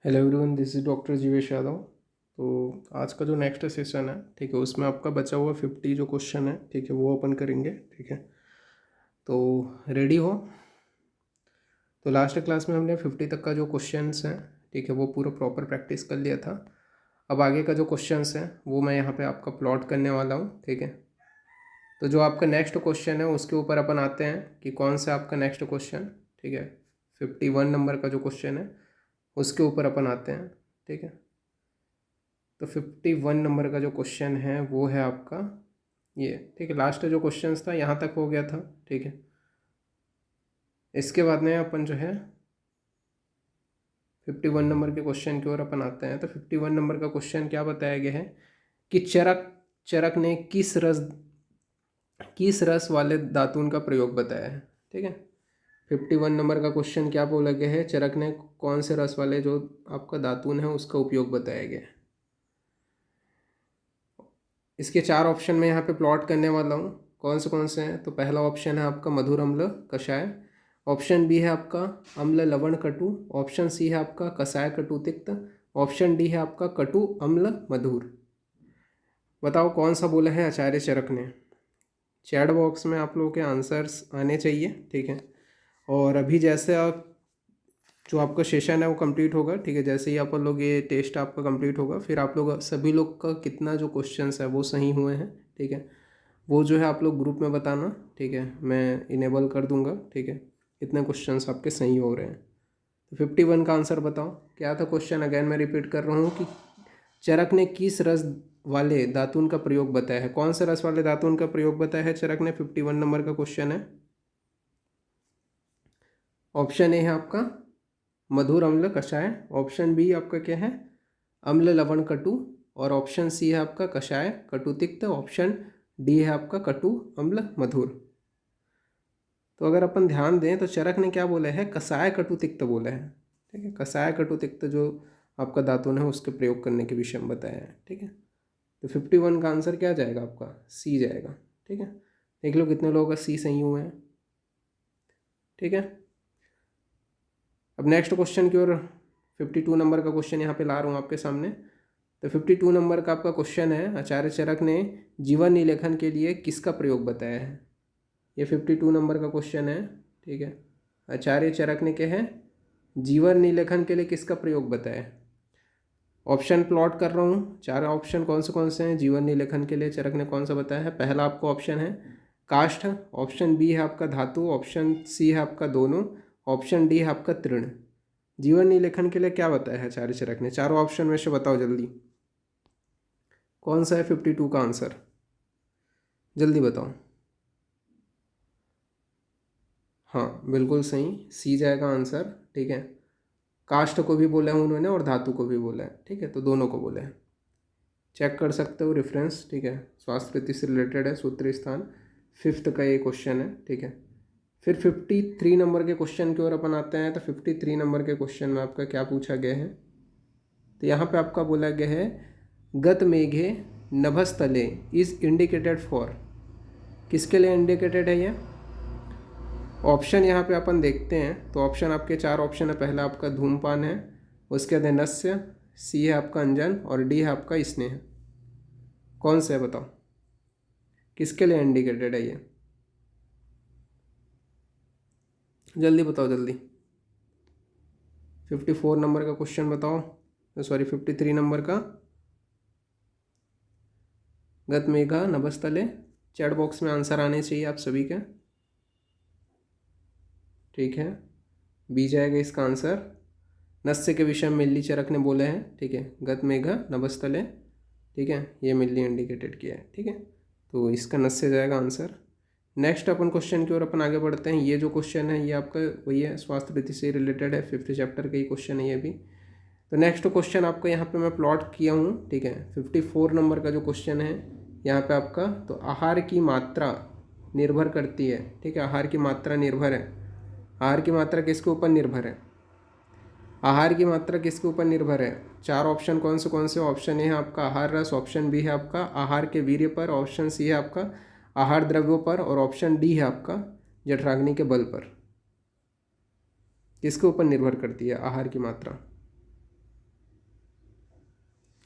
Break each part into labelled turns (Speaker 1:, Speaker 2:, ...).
Speaker 1: Hello everyone, this is doctor Jeevesh Yadav. तो आज का जो नेक्स्ट सेशन है, ठीक है, उसमें आपका बचा हुआ 50 जो क्वेश्चन है, ठीक है, वो ओपन करेंगे। ठीक है, तो रेडी हो? तो लास्ट क्लास में हमने 50 तक का जो क्वेश्चंस हैं, ठीक है, वो पूरा प्रॉपर प्रैक्टिस कर लिया था। अब आगे का जो क्वेश्चंस है वो मैं यहाँ पे आपका प्लॉट करने वाला हूँ। ठीक है, तो जो आपका नेक्स्ट क्वेश्चन है उसके ऊपर अपन आते हैं कि कौन सा आपका नेक्स्ट क्वेश्चन। ठीक है, 51 नंबर का जो क्वेश्चन है उसके ऊपर अपन आते हैं। ठीक है, तो 51 नंबर का जो क्वेश्चन है वो है आपका ये। ठीक है, लास्ट जो क्वेश्चन था यहाँ तक हो गया था। ठीक है, इसके बाद में अपन जो है 51 नंबर के क्वेश्चन की ओर अपन आते हैं। तो 51 नंबर का क्वेश्चन क्या बताया गया है कि चरक चरक ने किस रस वाले दातून का प्रयोग बताया है। ठीक है, 51 नंबर का क्वेश्चन क्या बोला गया है, चरक ने कौन से रस वाले जो आपका दातून है उसका उपयोग बताया गया है। इसके चार ऑप्शन में यहाँ पे प्लॉट करने वाला हूँ। कौन से हैं? तो पहला ऑप्शन है आपका मधुर अम्ल कषाय, ऑप्शन बी है आपका अम्ल लवण कटु, ऑप्शन सी है आपका कषाय कटु तिक्त, ऑप्शन डी है आपका कटु अम्ल मधुर। बताओ कौन सा बोला है आचार्य चरक ने। चैट बॉक्स में आप लोगों के आंसर्स आने चाहिए। ठीक है, और अभी जैसे आप जो आपका सेशन है वो कंप्लीट होगा, ठीक है, जैसे ही आप लोग ये टेस्ट आपका कंप्लीट होगा फिर आप लोग सभी लोग का कितना जो क्वेश्चंस है वो सही हुए हैं, ठीक है, वो जो है आप लोग ग्रुप में बताना। ठीक है, मैं इनेबल कर दूंगा। ठीक है, कितने क्वेश्चंस आपके सही हो रहे हैं। तो 51 का आंसर बताओ क्या था क्वेश्चन। अगेन मैं रिपीट कर रहा हूँ कि चरक ने किस रस वाले दातून का प्रयोग बताया है, कौन सा रस वाले दातून का प्रयोग बताया है चरक ने। 51 नंबर का क्वेश्चन है। ऑप्शन ए है आपका मधुर अम्ल कषाय, ऑप्शन बी आपका क्या है अम्ल लवण कटु, और ऑप्शन सी है आपका कषाय कटु तिक्त, ऑप्शन डी है आपका कटु अम्ल मधुर। तो अगर अपन ध्यान दें तो चरक ने क्या बोला है, कषाय कटु तिक्त बोला है। ठीक है, कषाय कटु तिक्त जो आपका दातून है उसके प्रयोग करने के विषय में बताया है। ठीक है, तो 51 का आंसर क्या जाएगा आपका, सी जाएगा। ठीक है, देख लो कितने लोगों का सी सही हुए हैं। ठीक है, अब नेक्स्ट क्वेश्चन की ओर 52 नंबर का क्वेश्चन यहाँ पे ला रहा हूँ आपके सामने। तो 52 नंबर का आपका क्वेश्चन है, आचार्य चरक ने जीवन निलेखन के लिए किसका प्रयोग बताया है। ये 52 नंबर का क्वेश्चन है। ठीक है, आचार्य चरक ने क्या है जीवन निलेखन के लिए किसका प्रयोग बताया है। ऑप्शन प्लॉट कर रहा हूँ, चार ऑप्शन कौन से हैं जीवन निलेखन के लिए चरक ने कौन सा बताया है। पहला आपका ऑप्शन है काष्ठ, ऑप्शन बी है आपका धातु, ऑप्शन सी है आपका दोनों, ऑप्शन डी है आपका तृण। जीवन निलेखन के लिए क्या बताया है आचार्य चरक ने, चारों ऑप्शन में से बताओ जल्दी कौन सा है 52 का आंसर, जल्दी बताओ। हाँ बिल्कुल सही, सी जाएगा आंसर। ठीक है, काष्ठ को भी बोला है उन्होंने और धातु को भी बोला है। ठीक है, तो दोनों को बोला है, चेक कर सकते हो रेफरेंस। ठीक है, स्वास्थ्य प्रीति से रिलेटेड है, सूत्री स्थान 5th का ये क्वेश्चन है। ठीक है, फिर 53 नंबर के क्वेश्चन की ओर अपन आते हैं। तो 53 नंबर के क्वेश्चन में आपका क्या पूछा गया है, तो यहाँ पे आपका बोला गया है गत मेघे नभस्थले इज इंडिकेटेड फॉर, किसके लिए इंडिकेटेड है ये। ऑप्शन यहाँ पे अपन देखते हैं तो ऑप्शन आपके चार ऑप्शन है। पहला आपका धूमपान है, उसके बाद है नस्य, सी है आपका अंजन और डी है आपका स्नेह। कौन सा है बताओ, किसके लिए इंडिकेटेड है ये, जल्दी बताओ जल्दी। 54 नंबर का क्वेश्चन बताओ, सॉरी 53 नंबर का। गत मेघा नभस्थले, चैट बॉक्स में आंसर आने चाहिए आप सभी के। ठीक है, बी जाएगा इसका आंसर। नस्य के विषय में मिल्ली चरक ने बोले हैं। ठीक है, गत मेघा नभस्थले, ठीक है, ये मिल्ली इंडिकेटेड किया है। ठीक है, तो इसका नस्य जाएगा आंसर। नेक्स्ट अपन क्वेश्चन की ओर अपन आगे बढ़ते हैं। ये जो क्वेश्चन है ये आपका वही है, स्वास्थ्य रीति से रिलेटेड है, 5th चैप्टर का ही क्वेश्चन है ये भी। तो नेक्स्ट क्वेश्चन आपका यहाँ पे मैं प्लॉट किया हूँ। ठीक है, 54 नंबर का जो क्वेश्चन है यहाँ पे आपका, तो आहार की मात्रा निर्भर करती है। ठीक है, आहार की मात्रा निर्भर है। आहार की मात्रा किसके ऊपर निर्भर है, आहार की मात्रा किसके ऊपर निर्भर है। चार ऑप्शन कौन से ऑप्शन ए है आपका आहार रस, ऑप्शन बी है आपका आहार के वीर्य पर, ऑप्शन सी है आपका आहार द्रव्यों पर, और ऑप्शन डी है आपका जठराग्नि के बल पर। किसके ऊपर निर्भर करती है आहार की मात्रा।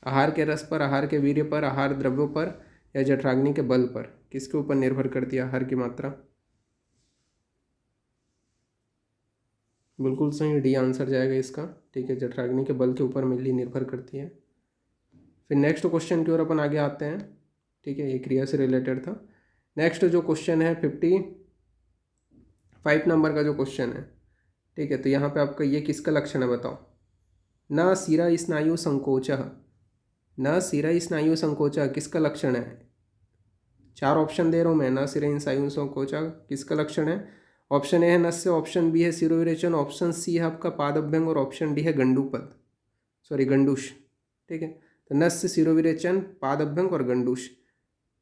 Speaker 1: आहार के रस पर, आहार के वीर्य पर, आहार द्रव्यों पर या जठराग्नि के बल पर? किसके ऊपर निर्भर करती है आहार की मात्रा? बिल्कुल सही, डी आंसर जाएगा इसका। ठीक है, जठराग्नि के बल के ऊपर मेनली निर्भर करती है। फिर नेक्स्ट क्वेश्चन की ओर अपन आगे आते हैं। ठीक है, ये क्रिया से रिलेटेड था। नेक्स्ट जो क्वेश्चन है 55 नंबर का जो क्वेश्चन है। ठीक है, तो यहाँ पे आपका ये किसका लक्षण है बताओ? न शिरा स्नायु संकोचः, न शिरा स्नायु संकोचः किसका लक्षण है? 4 ऑप्शन दे रहा हूँ मैं। न शिरा स्नायु संकोचः किसका लक्षण है? ऑप्शन ए है नस्य, ऑप्शन बी है शिरोविरेचन, ऑप्शन सी है आपका पादअभ्यंग और ऑप्शन डी है गंडूपद, सॉरी गंडूश। ठीक है, तो नस्य, शिरोविरेचन, पादअभ्यंग और गंडूश।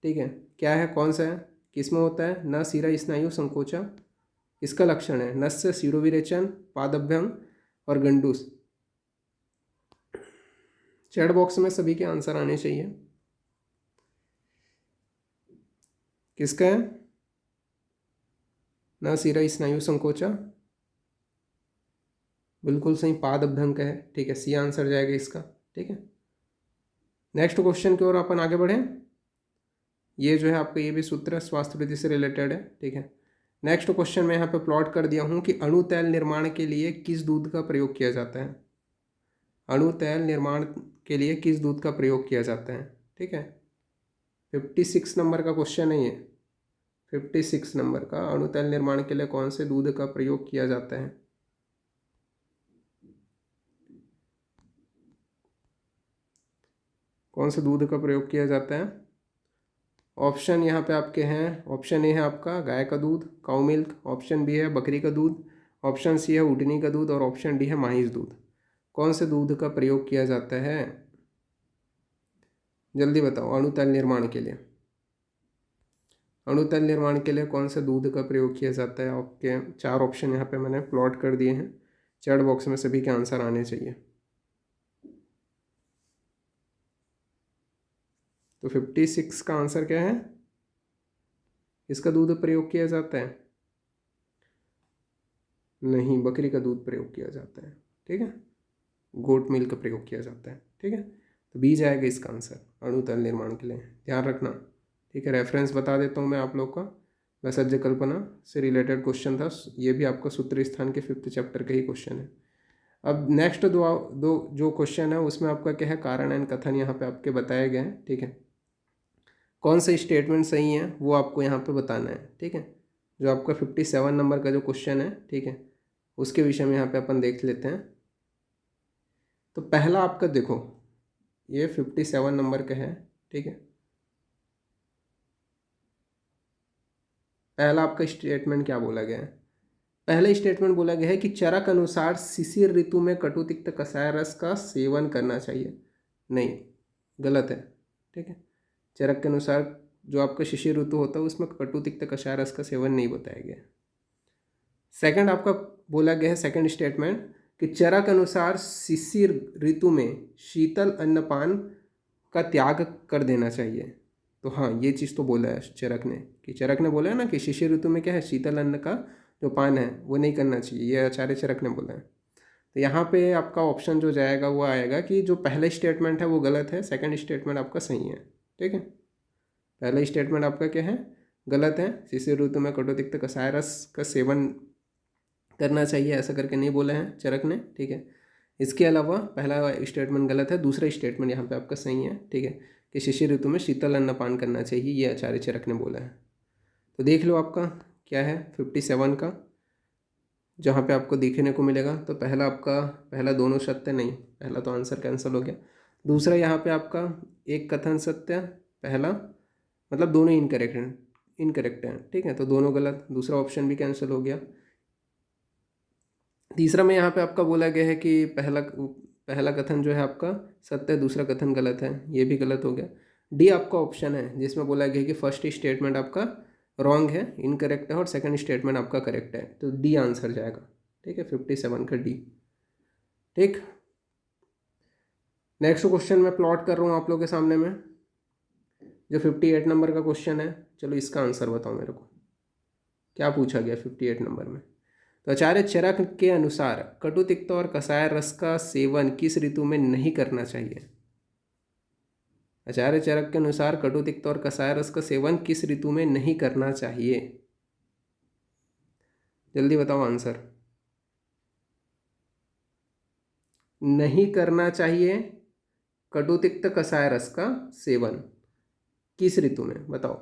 Speaker 1: ठीक है, क्या है, कौन सा है, किस में होता है? न शिरा स्नायु संकोचा इसका लक्षण है। नस्य, शिरोविरेचन, पादअभ्यंग और गंडूश। चैट बॉक्स में सभी के आंसर आने चाहिए। किसका है न शिरा स्नायु संकोचा? बिल्कुल सही, पादअभ्यंग का है। ठीक है, सी आंसर जाएगा इसका। ठीक है, नेक्स्ट क्वेश्चन की ओर अपन आगे बढ़ें। ये जो है आपका ये भी सूत्र स्वास्थ्य वृद्धि से रिलेटेड है। ठीक है, नेक्स्ट क्वेश्चन मैं यहाँ पे प्लॉट कर दिया हूँ कि अणु तैल निर्माण के लिए किस दूध का प्रयोग किया जाता है? अणु तैल निर्माण के लिए किस दूध का प्रयोग किया जाता है? ठीक है, 56 नंबर का क्वेश्चन है ये। 56 नंबर का, अणु तैल निर्माण के लिए कौन से दूध का प्रयोग किया जाता है? कौन से दूध का प्रयोग किया जाता है? ऑप्शन यहाँ पे आपके हैं। ऑप्शन ए है आपका गाय का दूध, काउ मिल्क, ऑप्शन बी है बकरी का दूध, ऑप्शन सी है ऊँटनी का दूध और ऑप्शन डी है महिष दूध। कौन से दूध का प्रयोग किया जाता है? जल्दी बताओ। अणु तैल निर्माण के लिए, अणु तैल निर्माण के लिए कौन से दूध का प्रयोग किया जाता है? आपके 4 ऑप्शन यहाँ पे मैंने प्लॉट कर दिए हैं। चैट बॉक्स में सभी के आंसर आने चाहिए। तो 56 का आंसर क्या है? इसका दूध प्रयोग किया जाता है? नहीं, बकरी का दूध प्रयोग किया जाता है। ठीक है, गोट मिल्क का प्रयोग किया जाता है। ठीक है, तो बी जाएगा इसका आंसर अणु तैल निर्माण के लिए, ध्यान रखना। ठीक है, रेफरेंस बता देता हूँ मैं आप लोग का। वैसज्य कल्पना से रिलेटेड क्वेश्चन था ये भी, आपका सूत्र स्थान के 5th चैप्टर का ही क्वेश्चन है। अब नेक्स्ट दो जो क्वेश्चन है उसमें आपका क्या है, कारण एंड कथन यहाँ पे आपके बताए गए हैं। ठीक है, कौन सा स्टेटमेंट सही है वो आपको यहाँ पे बताना है। ठीक है, जो आपका 57 नंबर का जो क्वेश्चन है, ठीक है, उसके विषय में यहाँ पे अपन देख लेते हैं। तो पहला आपका देखो, ये 57 नंबर का है। ठीक है, पहला आपका स्टेटमेंट क्या बोला गया है? पहला स्टेटमेंट बोला गया है कि चरक अनुसार शिशिर ऋतु में कटु तिक्त कषाय रस का सेवन करना चाहिए। नहीं, गलत है। ठीक है, चरक के अनुसार जो आपका शिशिर ऋतु होता है उसमें कटु तिक्त कषाय रस का सेवन नहीं बताया गया। सेकंड आपका बोला गया है, सेकंड स्टेटमेंट, कि चरक अनुसार शिशिर ऋतु में शीतल अन्नपान का त्याग कर देना चाहिए। तो हाँ, ये चीज़ तो बोला है चरक ने, कि चरक ने बोला है ना कि शिशिर ऋतु में क्या है, शीतल अन्न का जो पान है वो नहीं करना चाहिए, ये आचार्य चरक ने बोला है। तो यहाँ पे आपका ऑप्शन जो जाएगा वो आएगा कि जो पहला स्टेटमेंट है वो गलत है, सेकंड स्टेटमेंट आपका सही है। ठीक है, पहला स्टेटमेंट आपका क्या है, गलत है। शिशिर ऋतु में कटु तिक्त कषाय रस का सेवन करना चाहिए ऐसा करके नहीं बोला है चरक ने। ठीक है, इसके अलावा पहला स्टेटमेंट गलत है, दूसरा स्टेटमेंट यहाँ पे आपका सही है। ठीक है, कि शिशिर ऋतु में शीतल अन्नपान करना चाहिए, ये आचार्य चरक ने बोला है। तो देख लो आपका क्या है 57 का, जहाँ पे आपको देखने को मिलेगा। तो पहला आपका, पहला दोनों सत्य नहीं, पहला तो आंसर कैंसिल हो गया। दूसरा यहाँ पे आपका एक कथन सत्य, पहला मतलब दोनों इनकरेक्ट हैं। ठीक है, तो दोनों गलत, दूसरा ऑप्शन भी कैंसिल हो गया। तीसरा में यहाँ पे आपका बोला गया है कि पहला कथन जो है आपका सत्य है, दूसरा कथन गलत है, ये भी गलत हो गया। डी आपका ऑप्शन है जिसमें बोला गया है कि फर्स्ट स्टेटमेंट आपका रॉन्ग है, इनकरेक्ट है, और सेकंड स्टेटमेंट आपका करेक्ट है। तो डी आंसर जाएगा। ठीक है, 57 का डी। ठीक, नेक्स्ट क्वेश्चन मैं प्लॉट कर रहा हूँ आप लोगों के सामने में, जो 58 नंबर का क्वेश्चन है। चलो इसका आंसर बताओ मेरे को, क्या पूछा गया 58 नंबर में। तो आचार्य चरक के अनुसार कटु तिक्त और कषाय रस का सेवन किस ऋतु में नहीं करना चाहिए? आचार्य चरक के अनुसार कटु तिक्त और कषाय रस का सेवन किस ऋतु में नहीं करना चाहिए? जल्दी बताओ आंसर। नहीं करना चाहिए कटु तिक्त कषाय रस का सेवन किस ऋतु में, बताओ।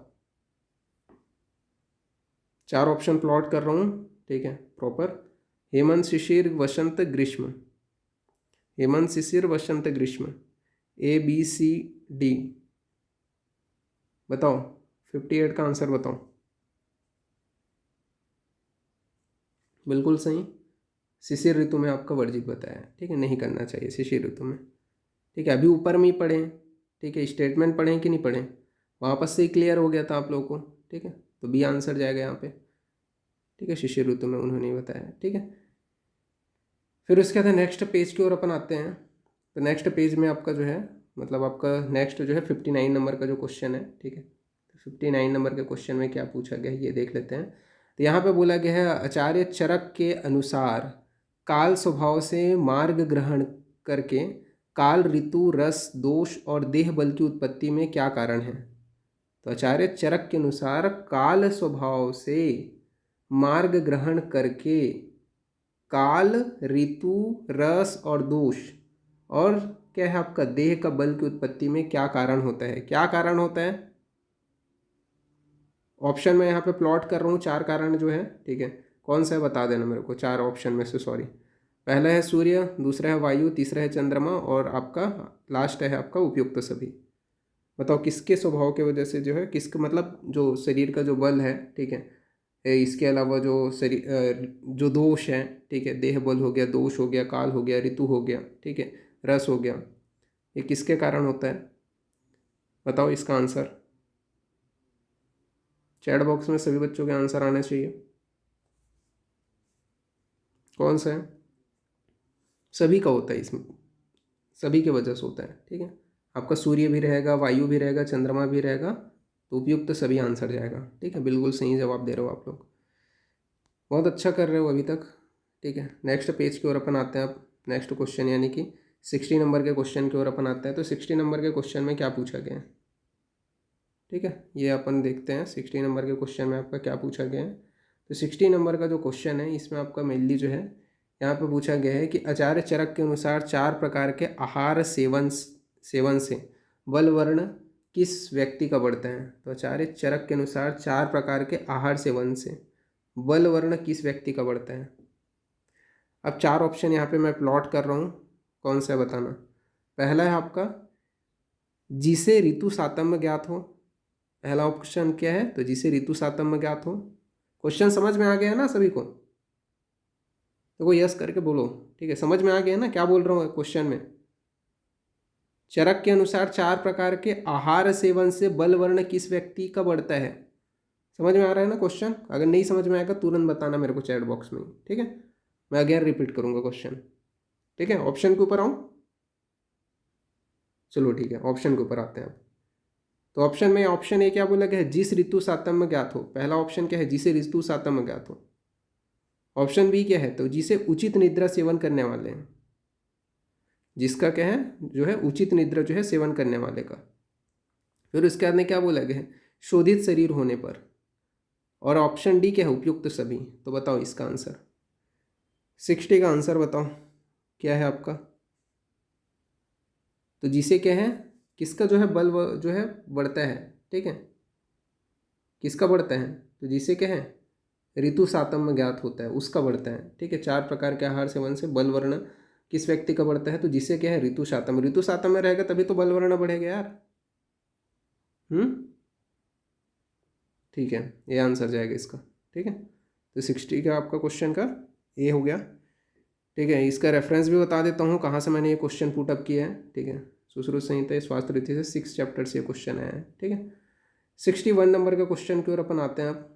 Speaker 1: 4 ऑप्शन प्लॉट कर रहा हूँ, ठीक है, प्रॉपर। हेमंत शिशिर वसंत ग्रीष्म, हेमंत शिशिर वसंत ग्रीष्म, ABCD, बताओ 58 का आंसर बताओ। बिल्कुल सही, शिशिर ऋतु में आपका वर्जित बताया, ठीक है, नहीं करना चाहिए शिशिर ऋतु में, ठीक है। अभी ऊपर में ही पढ़ें, ठीक है, स्टेटमेंट पढ़ें कि नहीं पढ़ें, वापस से ही क्लियर हो गया था आप लोगों को, ठीक है। तो बी आंसर जाएगा यहाँ पे, ठीक है, शिशिर ऋतु में उन्होंने बताया, ठीक है। फिर उसके बाद नेक्स्ट पेज की ओर अपन आते हैं। तो नेक्स्ट पेज में आपका जो है, मतलब आपका नेक्स्ट जो है 59 नंबर का जो क्वेश्चन है, ठीक है। तो 59 नंबर के क्वेश्चन में क्या पूछा गया है ये देख लेते हैं। तो यहाँ पे बोला गया है, आचार्य चरक के अनुसार काल स्वभाव से मार्ग ग्रहण करके काल, ऋतु, रस, दोष और देह बल की उत्पत्ति में क्या कारण है? तो आचार्य चरक के अनुसार काल स्वभाव से मार्ग ग्रहण करके काल, ऋतु, रस और दोष और क्या है आपका देह का बल की उत्पत्ति में क्या कारण होता है? क्या कारण होता है? ऑप्शन में यहाँ पे प्लॉट कर रहा हूँ 4 कारण जो है, ठीक है। कौन सा है बता देना मेरे को, 4 ऑप्शन में से, सॉरी। पहला है सूर्य, दूसरा है वायु, तीसरा है चंद्रमा और आपका लास्ट है आपका उपयुक्त सभी। बताओ किसके स्वभाव के वजह से जो है, किसके मतलब जो शरीर का जो बल है, ठीक है, इसके अलावा जो शरीर जो दोष है, ठीक है, देह बल हो गया, दोष हो गया, काल हो गया, ऋतु हो गया, ठीक है, रस हो गया, ये किसके कारण होता है? बताओ इसका आंसर। चैट बॉक्स में सभी बच्चों के आंसर आने चाहिए। कौन सा है? सभी का होता है, इसमें सभी के वजह से होता है, ठीक है। आपका सूर्य भी रहेगा, वायु भी रहेगा, चंद्रमा भी रहेगा, तो उपयुक्त सभी आंसर जाएगा, ठीक है। बिल्कुल सही जवाब दे रहे हो आप लोग, बहुत अच्छा कर रहे हो अभी तक, ठीक है। नेक्स्ट पेज की ओर अपन आते हैं। अब नेक्स्ट क्वेश्चन यानी कि 60 नंबर के क्वेश्चन की ओर अपन आते हैं। तो 60 नंबर के क्वेश्चन में क्या पूछा गया है, ठीक है, ये अपन देखते हैं 60 नंबर के क्वेश्चन में आपका क्या पूछा गया है। तो 60 नंबर का जो क्वेश्चन है इसमें आपका मेनली जो है यहाँ पे पूछा गया है कि आचार्य चरक के अनुसार 4 प्रकार के आहार सेवन से बल वर्ण किस व्यक्ति का बढ़ता है? तो आचार्य चरक के अनुसार 4 प्रकार के आहार सेवन से बल वर्ण किस व्यक्ति का बढ़ता है? अब 4 ऑप्शन यहाँ पे मैं प्लॉट कर रहा हूँ, कौन सा है बताना। पहला है आपका जिसे ऋतु सातम्य ज्ञात हो, पहला ऑप्शन क्या है? तो जिसे ऋतु सातम्य ज्ञात हो। क्वेश्चन समझ में आ गया ना सभी को? तो वो यस करके बोलो, ठीक है, समझ में आ गया ना क्या बोल रहा हूँ क्वेश्चन में। चरक के अनुसार 4 प्रकार के आहार सेवन से बल वर्ण किस व्यक्ति का बढ़ता है? समझ में आ रहा है ना क्वेश्चन? अगर नहीं समझ में आएगा तुरंत बताना मेरे को चैट बॉक्स में, ठीक है। मैं अगेन रिपीट करूंगा क्वेश्चन, ठीक है। ऑप्शन के ऊपर आऊँ, चलो ठीक है, ऑप्शन के ऊपर आते हैं अब। तो ऑप्शन में ऑप्शन ए क्या बोला गया है? जिस ऋतु सातम्य ज्ञात हो। पहला ऑप्शन क्या है? जिसे ऋतु सातम्य ज्ञात हो। ऑप्शन बी क्या है? तो जिसे उचित निद्रा सेवन करने वाले हैं, जिसका क्या है जो है उचित निद्रा जो है सेवन करने वाले का। फिर उसके बाद में क्या बोला गया है? शोधित शरीर होने पर। और ऑप्शन डी क्या है? उपयुक्त सभी। तो बताओ इसका आंसर, 60 का आंसर बताओ क्या है आपका। तो जिसे क्या है, किसका जो है बल जो है बढ़ता है, ठीक है, किसका बढ़ता है? तो जिसे क्या है ऋतु सातम्य ज्ञात होता है उसका बढ़ता है, ठीक है। 4 प्रकार के आहार सेवन से बल वर्ण किस व्यक्ति का बढ़ता है? तो जिसे क्या है ऋतु सातम्य, ऋतु सातम्य रहेगा तभी तो बल वर्ण बढ़ेगा यार। ठीक है, ये आंसर जाएगा इसका, ठीक है। तो 60 का आपका क्वेश्चन का ये हो गया, ठीक है। इसका रेफरेंस भी बता देता हूँ कहाँ से मैंने ये क्वेश्चन पुट अप किया है, ठीक है। सुश्रुत संहिता स्वास्थ्य रीति से 6 चैप्टर से ये क्वेश्चन आया है, ठीक है। 61 नंबर के क्वेश्चन की ओर अपन आते हैं आप,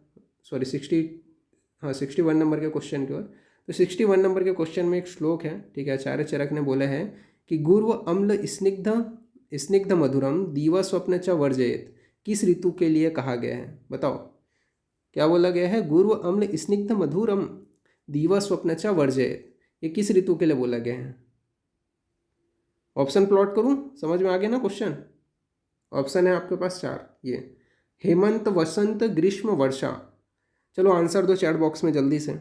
Speaker 1: सॉरी 61 नंबर के क्वेश्चन की ओर। तो 61 नंबर के क्वेश्चन में एक श्लोक है, ठीक है। आचार्य चरक ने बोला है कि गुर्व अम्ल स्निग्ध मधुरम दीवा स्वप्न च वर्जयेत किस ऋतु के लिए कहा गया है? बताओ क्या बोला गया है? गुर्व अम्ल स्निग्ध मधुरम दीवा स्वप्न च वर्जयेत, ये किस ऋतु के लिए बोला गया है? ऑप्शन प्लॉट करूं? समझ में आ गया ना क्वेश्चन? ऑप्शन है आपके पास 4 ये हेमंत, वसंत, ग्रीष्म, वर्षा। चलो आंसर दो चैट बॉक्स में जल्दी से।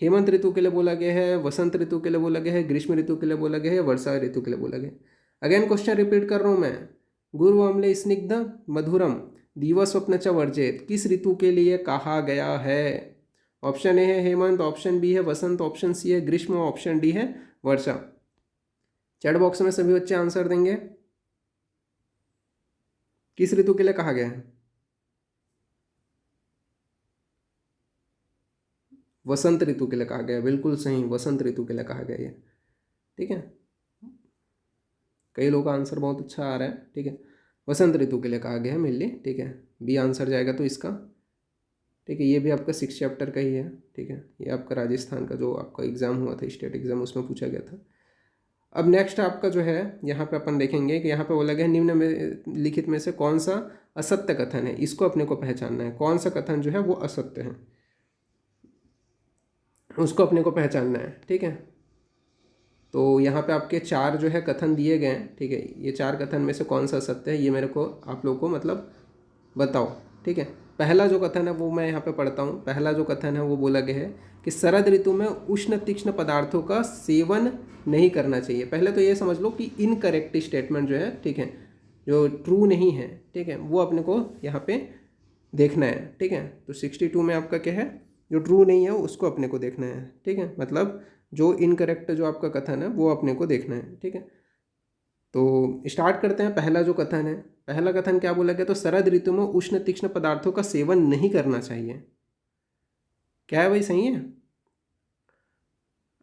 Speaker 1: हेमंत ऋतु के लिए बोला गया है, वसंत ऋतु के लिए बोला गया है, ग्रीष्म ऋतु के लिए बोला गया है, वर्षा ऋतु के लिए बोला गया है। अगेन क्वेश्चन रिपीट कर रहा हूँ मैं। गुरु अम्ले स्निग्ध मधुरम दिवा स्वप्न च वर्जेत किस ऋतु के लिए कहा गया है? ऑप्शन ए है हेमंत, ऑप्शन बी है वसंत, ऑप्शन सी है ग्रीष्म, ऑप्शन डी है वर्षा। चैट बॉक्स में सभी बच्चे आंसर देंगे। किस ऋतु के लिए कहा गया है? वसंत ऋतु के लिए कहा गया, बिल्कुल सही, वसंत ऋतु के लिए कहा गया ये। ठीक है, कई लोगों का आंसर बहुत अच्छा आ रहा है। ठीक है, वसंत ऋतु के लिए कहा गया है मेनली। ठीक है, बी आंसर जाएगा तो इसका। ठीक है, ये भी आपका 6 चैप्टर का ही है। ठीक है, ये आपका राजस्थान का जो आपका एग्ज़ाम हुआ था, स्टेट एग्ज़ाम, उसमें पूछा गया था। अब नेक्स्ट आपका जो है यहाँ पे अपन देखेंगे कि यहाँ पे बोला गया निम्न में लिखित में से कौन सा असत्य कथन है, इसको अपने को पहचानना है। कौन सा कथन जो है वो असत्य है, उसको अपने को पहचानना है। ठीक है, तो यहाँ पे आपके 4 जो है कथन दिए गए हैं। ठीक है, ये 4 कथन में से कौन सा सत्य है ये मेरे को आप लोगों को मतलब बताओ। ठीक है, पहला जो कथन है वो मैं यहाँ पे पढ़ता हूँ। पहला जो कथन है वो बोला गया है कि शरद ऋतु में उष्ण तीक्ष्ण पदार्थों का सेवन नहीं करना चाहिए। पहले तो ये समझ लो कि इनकरेक्ट स्टेटमेंट जो है, ठीक है, जो ट्रू नहीं है, ठीक है, वो अपने को यहाँ पे देखना है। ठीक है, तो 62 में आपका क्या है, जो ट्रू नहीं है उसको अपने को देखना है। ठीक है, मतलब जो इनकरेक्ट जो आपका कथन है वो अपने को देखना है। ठीक है, तो स्टार्ट करते हैं। पहला जो कथन है, पहला कथन क्या बोला गया, तो शरद ऋतु में उष्ण तीक्ष्ण पदार्थों का सेवन नहीं करना चाहिए। क्या है भाई, सही है?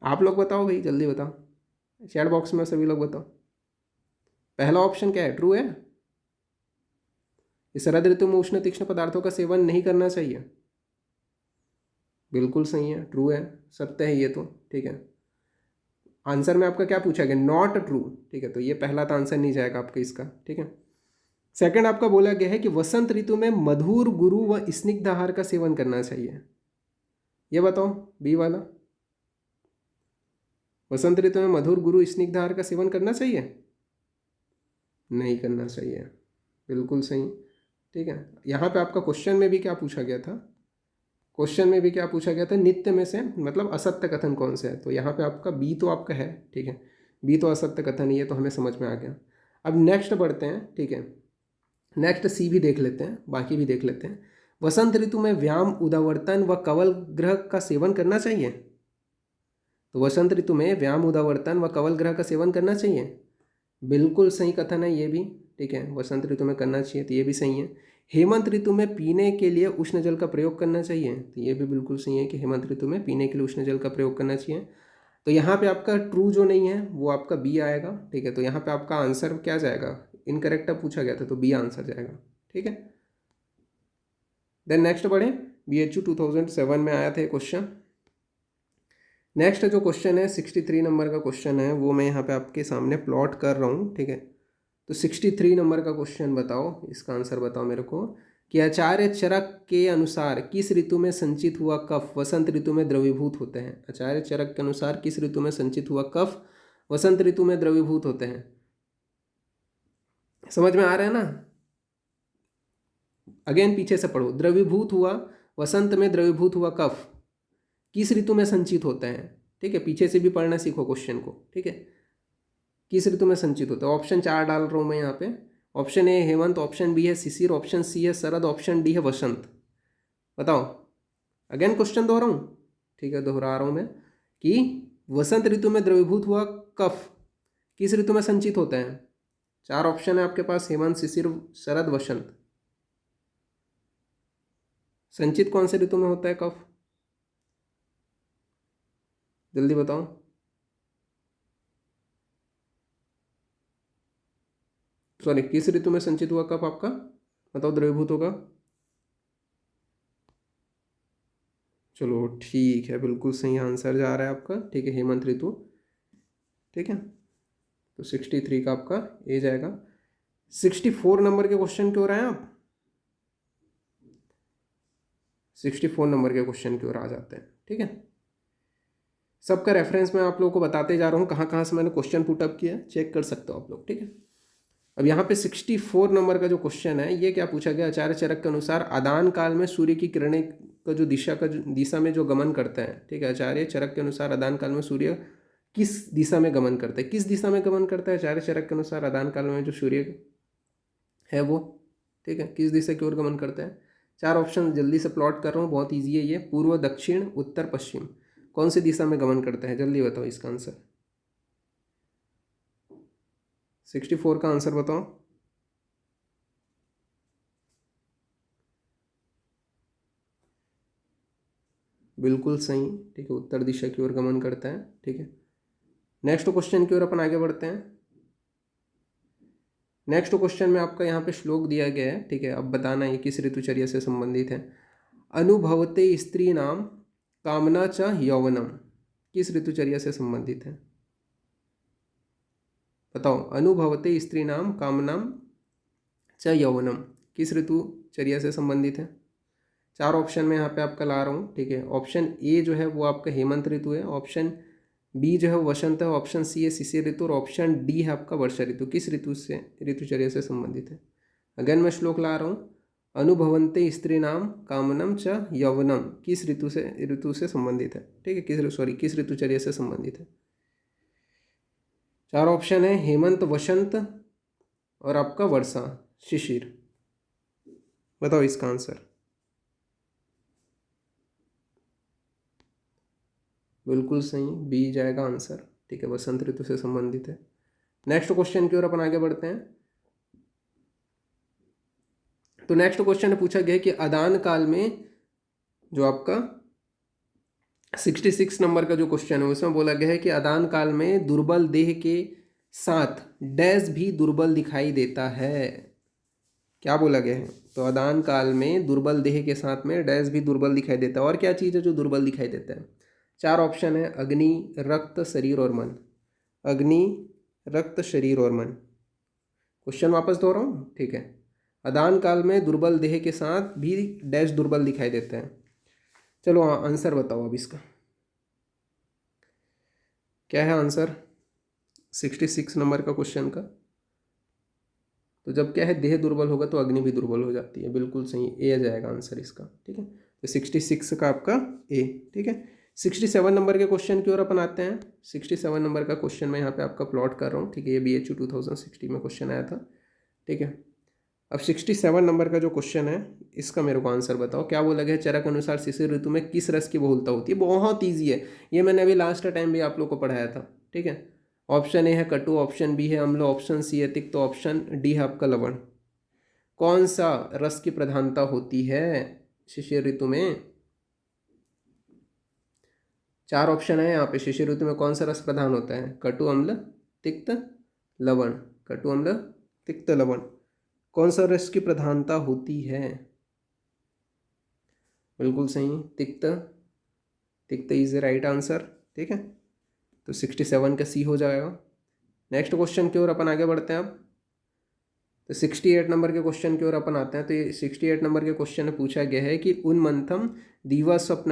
Speaker 1: आप लोग बताओ भाई, जल्दी बताओ, चैट बॉक्स में सभी लोग बताओ। पहला ऑप्शन क्या है, ट्रू है? इस शरद ऋतु में उष्ण तीक्ष्ण पदार्थों का सेवन नहीं करना चाहिए, बिल्कुल सही है, ट्रू है, सत्य है ये तो। ठीक है, आंसर में आपका क्या पूछा गया, नॉट ट्रू। ठीक है, तो ये पहला तो आंसर नहीं जाएगा आपका इसका। ठीक है, सेकंड आपका बोला गया है कि वसंत ऋतु में मधुर, गुरु व स्निग्ध आहार का सेवन करना चाहिए। ये बताओ, बी वाला, वसंत ऋतु में मधुर, गुरु, स्निग्ध आहार का सेवन करना चाहिए? नहीं करना चाहिए, बिल्कुल सही। ठीक है, यहाँ पे आपका क्वेश्चन में भी क्या पूछा गया था, क्वेश्चन में भी क्या पूछा गया था, नित्य में से मतलब असत्य कथन कौन से है, तो यहाँ पे आपका बी तो आपका है। ठीक है, बी तो असत्य कथन ही है, तो हमें समझ में आ गया। अब नेक्स्ट बढ़ते हैं। ठीक है, नेक्स्ट सी भी देख लेते हैं, बाकी भी देख लेते हैं। वसंत ऋतु में व्यायाम, उदावर्तन व कवल ग्रह का सेवन करना चाहिए। तो वसंत ऋतु में व्यायाम, उदावर्तन व कवल ग्रह का सेवन करना चाहिए, बिल्कुल सही कथन है ये भी। ठीक है, वसंत ऋतु में करना चाहिए, तो ये भी सही है। हेमंत ऋतु में पीने के लिए उष्ण जल का प्रयोग करना चाहिए, तो ये भी बिल्कुल सही है कि हेमंत ऋतु में पीने के लिए उष्ण जल का प्रयोग करना चाहिए। तो यहाँ पे आपका ट्रू जो नहीं है वो आपका बी आएगा। ठीक है, तो यहाँ पे आपका आंसर क्या जाएगा, इनकरेक्ट पूछा गया था तो बी आंसर जाएगा। ठीक है, देन नेक्स्ट बढ़े। BHU 2007 में आया था क्वेश्चन। नेक्स्ट जो क्वेश्चन है 63 नंबर का क्वेश्चन है, वो मैं यहाँ पे आपके सामने प्लॉट कर रहा हूँ। ठीक है, तो 63 नंबर का क्वेश्चन बताओ, इसका आंसर बताओ मेरे को कि आचार्य चरक के अनुसार किस ऋतु में संचित हुआ कफ वसंत ऋतु में द्रवीभूत होते हैं। आचार्य चरक के अनुसार किस ऋतु में संचित हुआ कफ वसंत ऋतु में द्रवीभूत होते हैं। समझ में आ रहा है ना? अगेन पीछे से पढ़ो, द्रवीभूत हुआ, वसंत में द्रवीभूत हुआ कफ किस ऋतु में संचित होता है। ठीक है, पीछे से भी पढ़ना सीखो क्वेश्चन को। ठीक है, किस ऋतु में संचित होता है। ऑप्शन 4 डाल रहा हूँ मैं यहाँ पे। Option A Hemant, option B है शिशिर, ऑप्शन सी है शरद, ऑप्शन डी है वसंत। बताओ, अगेन क्वेश्चन दोहराऊँ? ठीक है, दोहरा रहा हूँ मैं कि वसंत ऋतु में द्रवीभूत हुआ कफ किस ऋतु में संचित होता है। 4 ऑप्शन है आपके पास, हेमंत, शिशिर, शरद, वसंत। संचित कौन से ऋतु में होता है कफ, जल्दी बताओ। सॉरी, किस ऋतु में संचित हुआ कफ आपका, बताओ, द्रवीभूत होगा। चलो ठीक है, बिल्कुल सही आंसर जा रहा है आपका। ठीक है, हेमंत ऋतु। ठीक है, तो 63 का आपका ए जाएगा। 64 नंबर के क्वेश्चन की ओर आए आप, 64 नंबर के क्वेश्चन की ओर आ जाते हैं। ठीक है, सबका रेफरेंस मैं आप लोगों को बताते जा रहा हूँ, कहाँ कहाँ से मैंने क्वेश्चन पुटअप किया, चेक कर सकते हो आप लोग। ठीक है, अब यहाँ पे 64 नंबर का जो क्वेश्चन है ये क्या पूछा गया, आचार्य चरक के अनुसार आदान काल में सूर्य की किरणें का जो दिशा में जो गमन करता है, ठीक है, आचार्य चरक के अनुसार आदान काल में सूर्य किस दिशा में गमन करता है, किस दिशा में गमन करता है आचार्य चरक के अनुसार आदान काल में जो सूर्य है वो, ठीक है, किस दिशा की ओर गमन करता है। 4 ऑप्शन जल्दी से प्लॉट कर रहा हूँ, बहुत ईजी है ये। पूर्व, दक्षिण, उत्तर, पश्चिम, कौन सी दिशा में गमन करता है, जल्दी बताओ इसका आंसर। 64 का आंसर बताओ। बिल्कुल सही, ठीक है, उत्तर दिशा की ओर गमन करता है, ठीक है। नेक्स्ट क्वेश्चन की ओर अपन आगे बढ़ते हैं। नेक्स्ट क्वेश्चन में आपका यहाँ पे श्लोक दिया गया है, ठीक है, अब बताना ये किस ऋतुचर्या से संबंधित है। अनुभवते स्त्री नाम कामना च यौवनम, किस ऋतुचर्या से संबंधित है, बताओ। अनुभवते स्त्री नाम कामनाम च यौवनम किस ऋतुचर्या से संबंधित है। 4 ऑप्शन में यहाँ पे आपका ला रहा हूँ, ठीक है। ऑप्शन ए जो है वो आपका हेमंत ऋतु है, ऑप्शन बी जो है वसंत है, ऑप्शन सी है शिशिर ऋतु और ऑप्शन डी है आपका वर्षा ऋतु। किस ऋतुचर्या से संबंधित है। अगेन मैं श्लोक ला रहा हूँ, अनुभवंते स्त्रीणाम कामनम च यौवनम किस ऋतु से संबंधित है, ठीक है, किस ऋतुचर्या से संबंधित है। 4 ऑप्शन है, हेमंत, वसंत और आपका वर्षा, शिशिर। बताओ इसका आंसर। बिल्कुल सही, बी जाएगा आंसर, ठीक है, वसंत ऋतु से संबंधित है। नेक्स्ट क्वेश्चन की ओर अपन आगे बढ़ते हैं। तो नेक्स्ट क्वेश्चन पूछा गया कि आदान काल में जो आपका 66 नंबर का जो क्वेश्चन है उसमें बोला गया है कि आदान काल में दुर्बल देह के साथ डैश भी दुर्बल दिखाई देता है। क्या बोला गया है, तो आदान काल में दुर्बल देह के साथ में डैश भी दुर्बल दिखाई देता है। और क्या चीज़ है जो दुर्बल दिखाई देता है। 4 ऑप्शन है, अग्नि, रक्त, शरीर और मन। अग्नि, रक्त, शरीर और मन। क्वेश्चन वापस दोहराऊं, ठीक है। आदान काल में दुर्बल देह के साथ भी डैश दुर्बल दिखाई देता है। चलो आंसर बताओ अब इसका क्या है आंसर 66 नंबर का क्वेश्चन का। तो जब क्या है देह दुर्बल होगा तो अग्नि भी दुर्बल हो जाती है। बिल्कुल सही, ए जाएगा आंसर इसका, ठीक है। तो 66 का आपका ए, ठीक है। 67 नंबर के क्वेश्चन की ओर अपन आते हैं। 67 नंबर का क्वेश्चन मैं यहाँ पे आपका प्लॉट कर रहा हूँ, ठीक है। ये BHU 2060 में क्वेश्चन आया था, ठीक है। अब 67 नंबर का जो क्वेश्चन है इसका मेरे को आंसर बताओ। क्या बोला गया है, चरक अनुसार शिशिर ऋतु में किस रस की बहुलता होती है। बहुत ईजी है ये, मैंने अभी लास्ट टाइम भी आप लोग को पढ़ाया था, ठीक है। ऑप्शन ए है कटु, ऑप्शन बी है अम्ल, ऑप्शन सी है तिक्त, तो ऑप्शन डी है आपका लवण। कौन सा रस की प्रधानता होती है शिशिर ऋतु में। 4 ऑप्शन है यहाँ पे, शिशिर ऋतु में कौन सा रस प्रधान होता है, कटु, अम्ल, तिक्त, लवण। कटु, अम्ल, तिक्त, लवण, कौन सा रस की प्रधानता होती है। बिल्कुल सही, तिक्त। तिक्त इज द राइट आंसर, ठीक है। तो 67 का सी हो जाएगा। नेक्स्ट क्वेश्चन की ओर अपन आगे बढ़ते हैं अब। तो 68 नंबर के क्वेश्चन की ओर अपन आते हैं। तो ये 68 नंबर के क्वेश्चन में पूछा गया है कि उन्मंथम दीवा स्वप्न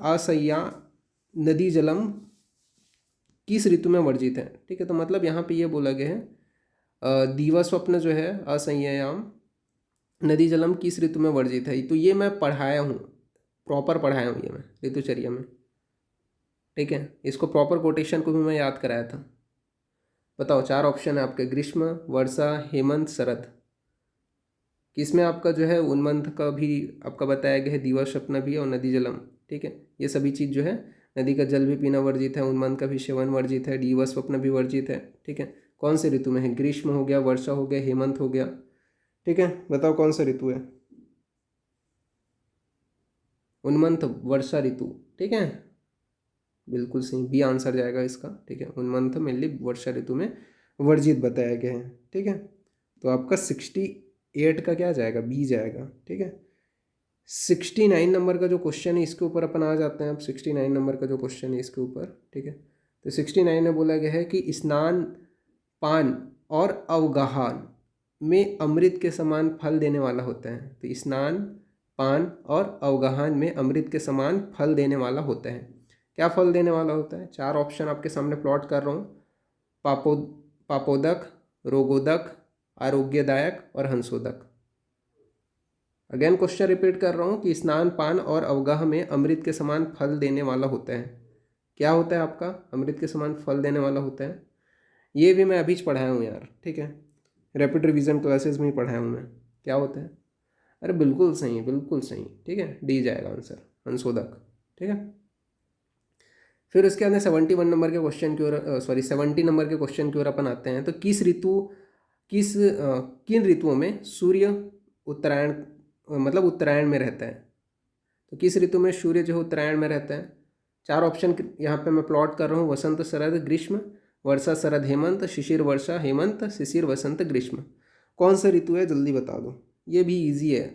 Speaker 1: असह्या नदी जलम किस ऋतु में वर्जित है, ठीक है। तो मतलब यहाँ पे ये बोला गया है दीवा स्वप्न जो है असंययाम नदी जलम किस ऋतु में वर्जित है। तो ये मैं पढ़ाया हूँ, प्रॉपर पढ़ाया हूँ ये मैं ऋतुचर्या में, ठीक है। इसको प्रॉपर कोटेशन को भी मैं याद कराया था। बताओ 4 ऑप्शन है आपके, ग्रीष्म, वर्षा, हेमंत, शरद। किसमें आपका जो है उन्मंथ का भी आपका बताया गया है, दीवा स्वप्न भी और नदी जलम, ठीक है। ये सभी चीज़ जो है, नदी का जल भी पीना वर्जित है, उन्मंथ का भी सेवन वर्जित है, दीवा स्वप्न भी वर्जित है, ठीक है। कौन से ऋतु में है, ग्रीष्म हो गया, वर्षा हो गया, हेमंत हो गया, ठीक है। बताओ कौन सा ऋतु है। उन्मंथ, वर्षा ऋतु, ठीक है। बिल्कुल सही, बी आंसर जाएगा इसका, ठीक है। उन्मंथ मेनली वर्षा ऋतु में वर्जित बताया गया है, ठीक है। तो आपका 68 का क्या जाएगा, बी जाएगा, ठीक है। 69 नंबर का जो क्वेश्चन है इसके ऊपर अपन आ जाते हैं। अब 69 नंबर का जो क्वेश्चन है इसके ऊपर, ठीक है। तो 69 में बोला गया है कि स्नान, पान और अवगाहन में अमृत के समान फल देने वाला होता है। तो स्नान, पान और अवगाहन में अमृत के समान फल देने वाला होता है। क्या फल देने वाला होता है? 4 ऑप्शन आपके सामने प्लॉट कर रहा हूँ। पापोदक, रोगोदक, आरोग्यदायक और हंसोदक। अगेन क्वेश्चन रिपीट कर रहा हूँ कि स्नान पान और अवगाह में अमृत के समान फल देने वाला होता है। क्या होता है आपका? अमृत के समान फल देने वाला होता है। ये भी मैं अभी पढ़ाया हूँ यार, ठीक है, रैपिड रिवीजन क्लासेस में ही पढ़ाया हूँ मैं। क्या होता है? अरे बिल्कुल सही, बिल्कुल सही, ठीक है, डी जाएगा आंसर, हंसोदक, ठीक है। फिर उसके अंदर 71 नंबर के क्वेश्चन की ओर, सॉरी 70 नंबर के क्वेश्चन की ओर अपन आते हैं। तो किन ऋतुओं में सूर्य उत्तरायण, मतलब उत्तरायण में रहता है? तो किस ऋतु में सूर्य जो है उत्तरायण में रहता है? 4 ऑप्शन यहाँ पे मैं प्लॉट कर रहा हूँ। वसंत, शरद, ग्रीष्म, वर्षा, शरद, हेमंत, शिशिर, वर्षा, हेमंत, शिशिर, वसंत, ग्रीष्म। कौन सा ऋतु है? जल्दी बता दो। ये भी इजी है,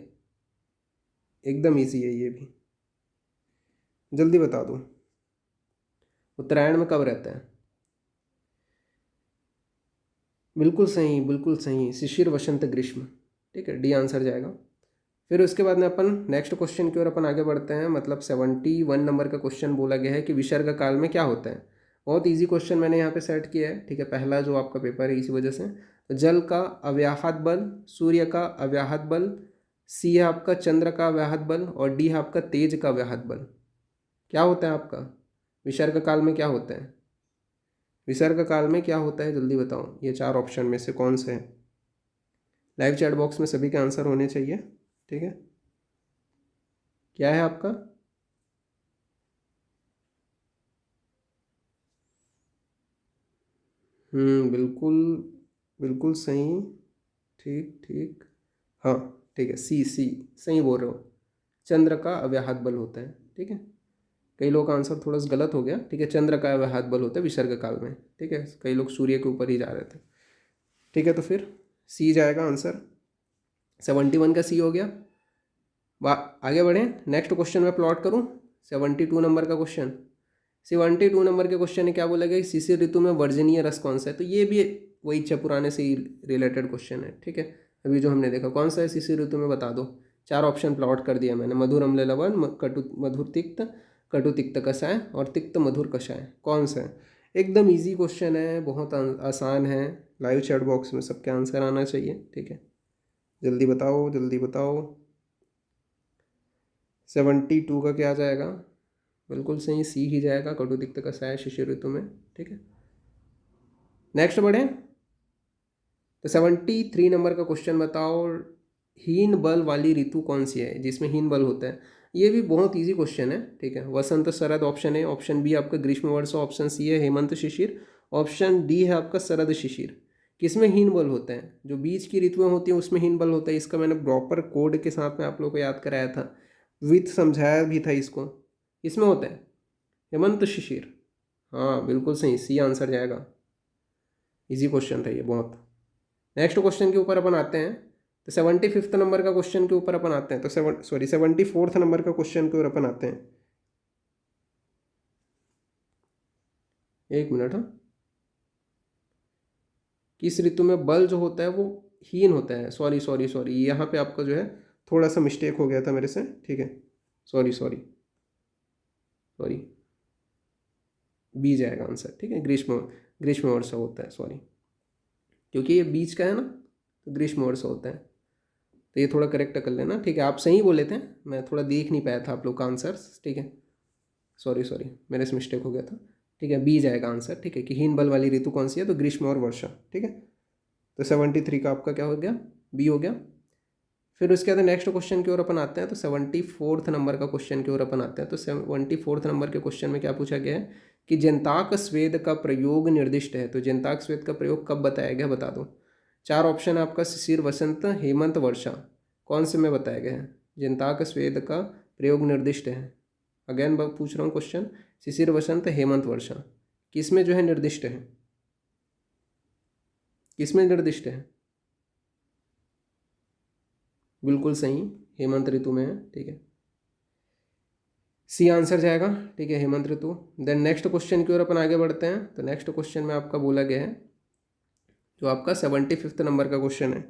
Speaker 1: एकदम इजी है ये भी, जल्दी बता दो। उत्तरायण में कब रहता है? बिल्कुल सही, बिल्कुल सही, शिशिर, वसंत, ग्रीष्म, ठीक है, डी आंसर जाएगा। फिर उसके बाद में अपन नेक्स्ट क्वेश्चन की ओर अपन आगे बढ़ते हैं। मतलब 71 नंबर का क्वेश्चन बोला गया है कि विसर्ग काल में क्या होता है। बहुत इजी क्वेश्चन मैंने यहाँ पे सेट किया है, ठीक है, पहला जो आपका पेपर है इसी वजह से। तो जल का अव्याहत बल, सूर्य का अव्याहत बल, सी है आपका चंद्र का अव्याहत बल और डी है आपका तेज का अव्याहत बल। क्या होता है आपका? विसर्ग काल में क्या होता है? विसर्ग काल में क्या होता है जल्दी बताओ। ये 4 ऑप्शन में से कौन से है? लाइव चैट बॉक्स में सभी के आंसर होने चाहिए, ठीक है। क्या है आपका? बिल्कुल, बिल्कुल सही, ठीक ठीक, हाँ, ठीक है, सी सी, सही बोल रहे हो, चंद्र का अव्याहत बल होता है, ठीक है। कई लोग का आंसर थोड़ा सा गलत हो गया, ठीक है, चंद्र का अव्याहत बल होता है विसर्ग काल में, ठीक है, कई लोग सूर्य के ऊपर ही जा रहे थे, ठीक है। तो फिर सी जाएगा आंसर, 71 का सी हो गया। आगे बढ़ें, नेक्स्ट क्वेश्चन में प्लॉट करूँ। 72 नंबर का क्वेश्चन, 72 नंबर के क्वेश्चन ने क्या बोला गया? शिशिर ऋतु में वर्जनीय रस कौन सा है? तो ये भी वही पुराने से ही रिलेटेड क्वेश्चन है, ठीक है। अभी जो हमने देखा कौन सा है शिशिर ऋतु में, बता दो। 4 ऑप्शन प्लॉट कर दिया मैंने, मधुर अम्ल लवण, कटु मधुर तिक्त, कटु तिक्त कषाय और तिक्त मधुर कषाय। कौन सा है? एकदम इजी क्वेश्चन है, बहुत आसान है। लाइव चैट बॉक्स में सबके आंसर आना चाहिए, ठीक है, जल्दी बताओ, जल्दी बताओ। 72 का क्या जाएगा? बिल्कुल सही, सी ही जाएगा, कटु तिक्त कषाय शिशिर ऋतु में, ठीक है। नेक्स्ट बढ़े तो 73 नंबर का क्वेश्चन बताओ। हीन बल वाली ऋतु कौन सी है जिसमें हीन बल होता है? ये भी बहुत इजी क्वेश्चन है, ठीक है। वसंत, शरद ऑप्शन है, ऑप्शन बी आपका ग्रीष्म वर्षा, ऑप्शन सी है हेमंत शिशिर, ऑप्शन डी है आपका शरद शिशिर। किसमें हीन बल होता है? जो बीच की ऋतुएं होती हैं उसमें हीन बल होता है। इसका मैंने प्रॉपर कोड के साथ में आप लोगों को याद कराया था, विथ समझाया भी था इसको। इसमें होता है हेमंत शिशिर, हाँ बिल्कुल सही, सी आंसर जाएगा। इजी क्वेश्चन था ये बहुत। नेक्स्ट क्वेश्चन के ऊपर अपन आते हैं। तो 75 नंबर का क्वेश्चन के ऊपर अपन आते हैं। तो 74 नंबर का क्वेश्चन के ऊपर अपन आते हैं। एक मिनट, हाँ, किस ऋतु में बल जो होता है वो हीन होता है? सॉरी सॉरी सॉरी, यहाँ पे आपका जो है थोड़ा सा मिस्टेक हो गया था मेरे से, ठीक है, सॉरी सॉरी सॉरी, बी जाएगा आंसर, ठीक है, ग्रीष्म, ग्रीष्म वर्षा होता है, सॉरी, क्योंकि ये बीच का है ना, तो ग्रीष्म वर्षा होता है। तो ये थोड़ा करेक्ट कर लेना, ठीक है। आप सही बोले थे, मैं थोड़ा देख नहीं पाया था आप लोग का आंसर्स, ठीक है, सॉरी सॉरी, मेरे से मिस्टेक हो गया था, ठीक है, बी जाएगा आंसर, ठीक है, कि हीन बल वाली ऋतु कौन सी है? तो ग्रीष्म और वर्षा, ठीक है। तो 73 का आपका क्या हो गया? बी हो गया। फिर उसके बाद नेक्स्ट क्वेश्चन की ओर अपन आते हैं। तो 74 नंबर का क्वेश्चन की ओर अपन आते हैं। तो 74 नंबर के क्वेश्चन में क्या पूछा गया है कि जंताक स्वेद का प्रयोग निर्दिष्ट है। तो जंताक स्वेद का प्रयोग कब बताया गया, बता दो। 4 ऑप्शन आपका शिशिर, वसंत, हेमंत, वर्षा। कौन से में बताया गया है? जंताक स्वेद का प्रयोग निर्दिष्ट है। अगेन पूछ रहा हूँ क्वेश्चन, शिशिर, वसंत, हेमंत, वर्षा, किस में जो है निर्दिष्ट है? किस में निर्दिष्ट है? बिल्कुल सही, हेमंत ऋतु में है, ठीक है, सी आंसर जाएगा, ठीक है, हेमंत ऋतु। देन नेक्स्ट क्वेश्चन की ओर अपन आगे बढ़ते हैं। तो नेक्स्ट क्वेश्चन में आपका बोला गया है, जो आपका 75 नंबर का क्वेश्चन है।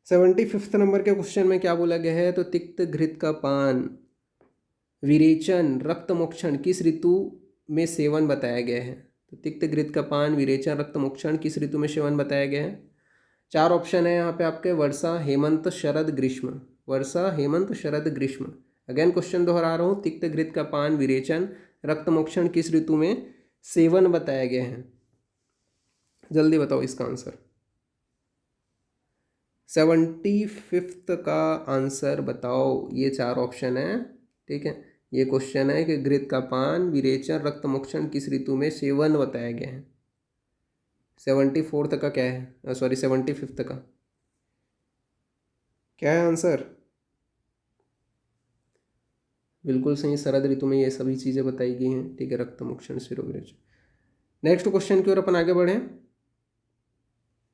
Speaker 1: 75 नंबर के क्वेश्चन में क्या बोला गया है? तो तिक्त घृत का पान, विरेचन, रक्त मोक्षण किस ऋतु में सेवन बताया गया है? तो तिक्त, घृत का पान, विरेचन, रक्त मोक्षण किस ऋतु में सेवन बताया गया है? 4 ऑप्शन है यहाँ पे आपके, वर्षा, हेमंत, शरद, ग्रीष्म। वर्षा, हेमंत, शरद, ग्रीष्म। अगेन क्वेश्चन दोहरा रहा हूँ, तिक्त, घृत का पान, विरेचन, रक्त मोक्षण किस ऋतु में सेवन बताया गया है? जल्दी बताओ इसका आंसर। 75th का आंसर बताओ। ये 4 ऑप्शन है, ठीक है। ये क्वेश्चन है कि घृत का पान, विरेचन, रक्त मोक्षण किस ऋतु में सेवन बताया गया है? 74th का क्या है, सॉरी 75th का क्या है आंसर? बिल्कुल सही, शरद ऋतु में ये सभी चीज़ें बताई गई हैं, ठीक है। रक्त मोक्षण, शिरोविरेचन। नेक्स्ट क्वेश्चन की ओर अपन आगे बढ़े।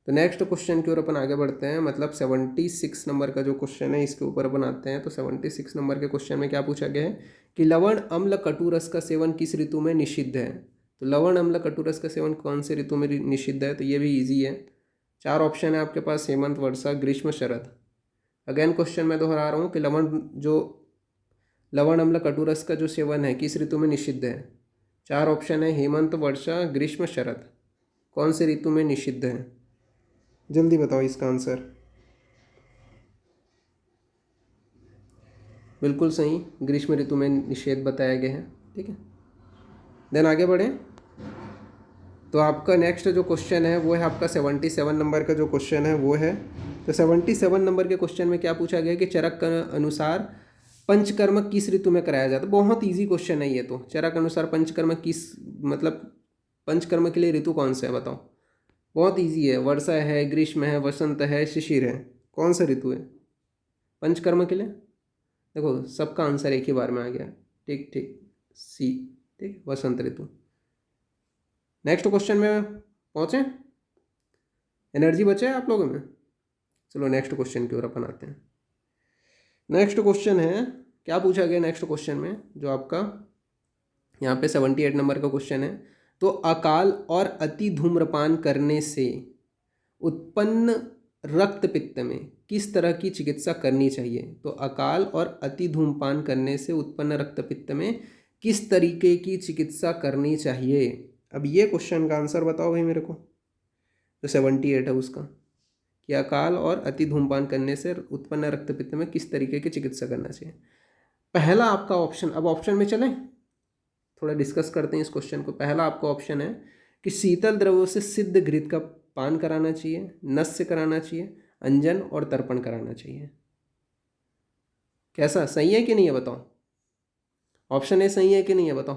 Speaker 1: तो नेक्स्ट क्वेश्चन की ओर अपन आगे बढ़ते हैं, मतलब 76 नंबर का जो क्वेश्चन है इसके ऊपर अपन आते हैं। तो 76 नंबर के क्वेश्चन में क्या पूछा गया है कि लवण, अम्ल, कटु रस का सेवन किस ऋतु में निषिद्ध है? तो लवण, अम्ल, कटु रस का सेवन कौन से ऋतु में निषिद्ध है? तो ये भी ईजी है। 4 ऑप्शन है आपके पास, हेमंत, वर्षा, ग्रीष्म, शरद। अगेन क्वेश्चन मैं दोहरा रहा हूँ कि लवण, अम्ल, कटु रस का जो सेवन है किस ऋतु में निषिद्ध है? 4 ऑप्शन है, हेमंत, वर्षा, ग्रीष्म, शरद। कौन से ऋतु में निषिद्ध है? जल्दी बताओ इसका आंसर। बिल्कुल सही, ग्रीष्म ऋतु में निषेध बताया गया है, ठीक है। देन आगे बढ़ें। तो आपका नेक्स्ट जो क्वेश्चन है वो है आपका 77 नंबर का जो क्वेश्चन है वो है। तो 77 नंबर के क्वेश्चन में क्या पूछा गया कि चरक के अनुसार पंचकर्म किस ऋतु में कराया जाता है? बहुत इजी क्वेश्चन है ये तो। चरक अनुसार पंचकर्म किस, मतलब पंचकर्म के लिए ऋतु कौन सा है बताओ? बहुत इजी है, वर्षा है, ग्रीष्म है, वसंत है, शिशिर है। कौन सा ऋतु है पंचकर्म के लिए? देखो सबका आंसर एक ही बार में आ गया, ठीक ठीक, सी, ठीक, वसंत ऋतु। नेक्स्ट क्वेश्चन में पहुँचे, एनर्जी बचे आप लोगों में? चलो नेक्स्ट क्वेश्चन की ओर अपन आते हैं। नेक्स्ट क्वेश्चन है, क्या पूछा गया नेक्स्ट क्वेश्चन में जो आपका यहाँ पे 78 नंबर का क्वेश्चन है। तो अकाल और अति धूम्रपान करने से उत्पन्न रक्त पित्त में किस तरह की चिकित्सा करनी चाहिए? तो अकाल और अति धूम्रपान करने से उत्पन्न रक्त पित्त में किस तरीके की चिकित्सा करनी चाहिए? अब ये क्वेश्चन का आंसर बताओ भाई मेरे को, जो 78 है उसका, कि अकाल और अति धूम्रपान करने से उत्पन्न रक्त पित्त में किस तरीके की चिकित्सा करना चाहिए। पहला आपका ऑप्शन, अब ऑप्शन में चलें, थोड़ा डिस्कस करते हैं इस क्वेश्चन को। पहला आपका ऑप्शन है कि शीतल द्रव्यों से सिद्ध घृत का पान कराना चाहिए, नस्य कराना चाहिए, अंजन और तर्पण कराना चाहिए। कैसा, सही है कि नहीं है बताओ? ऑप्शन ए सही है कि नहीं है बताओ?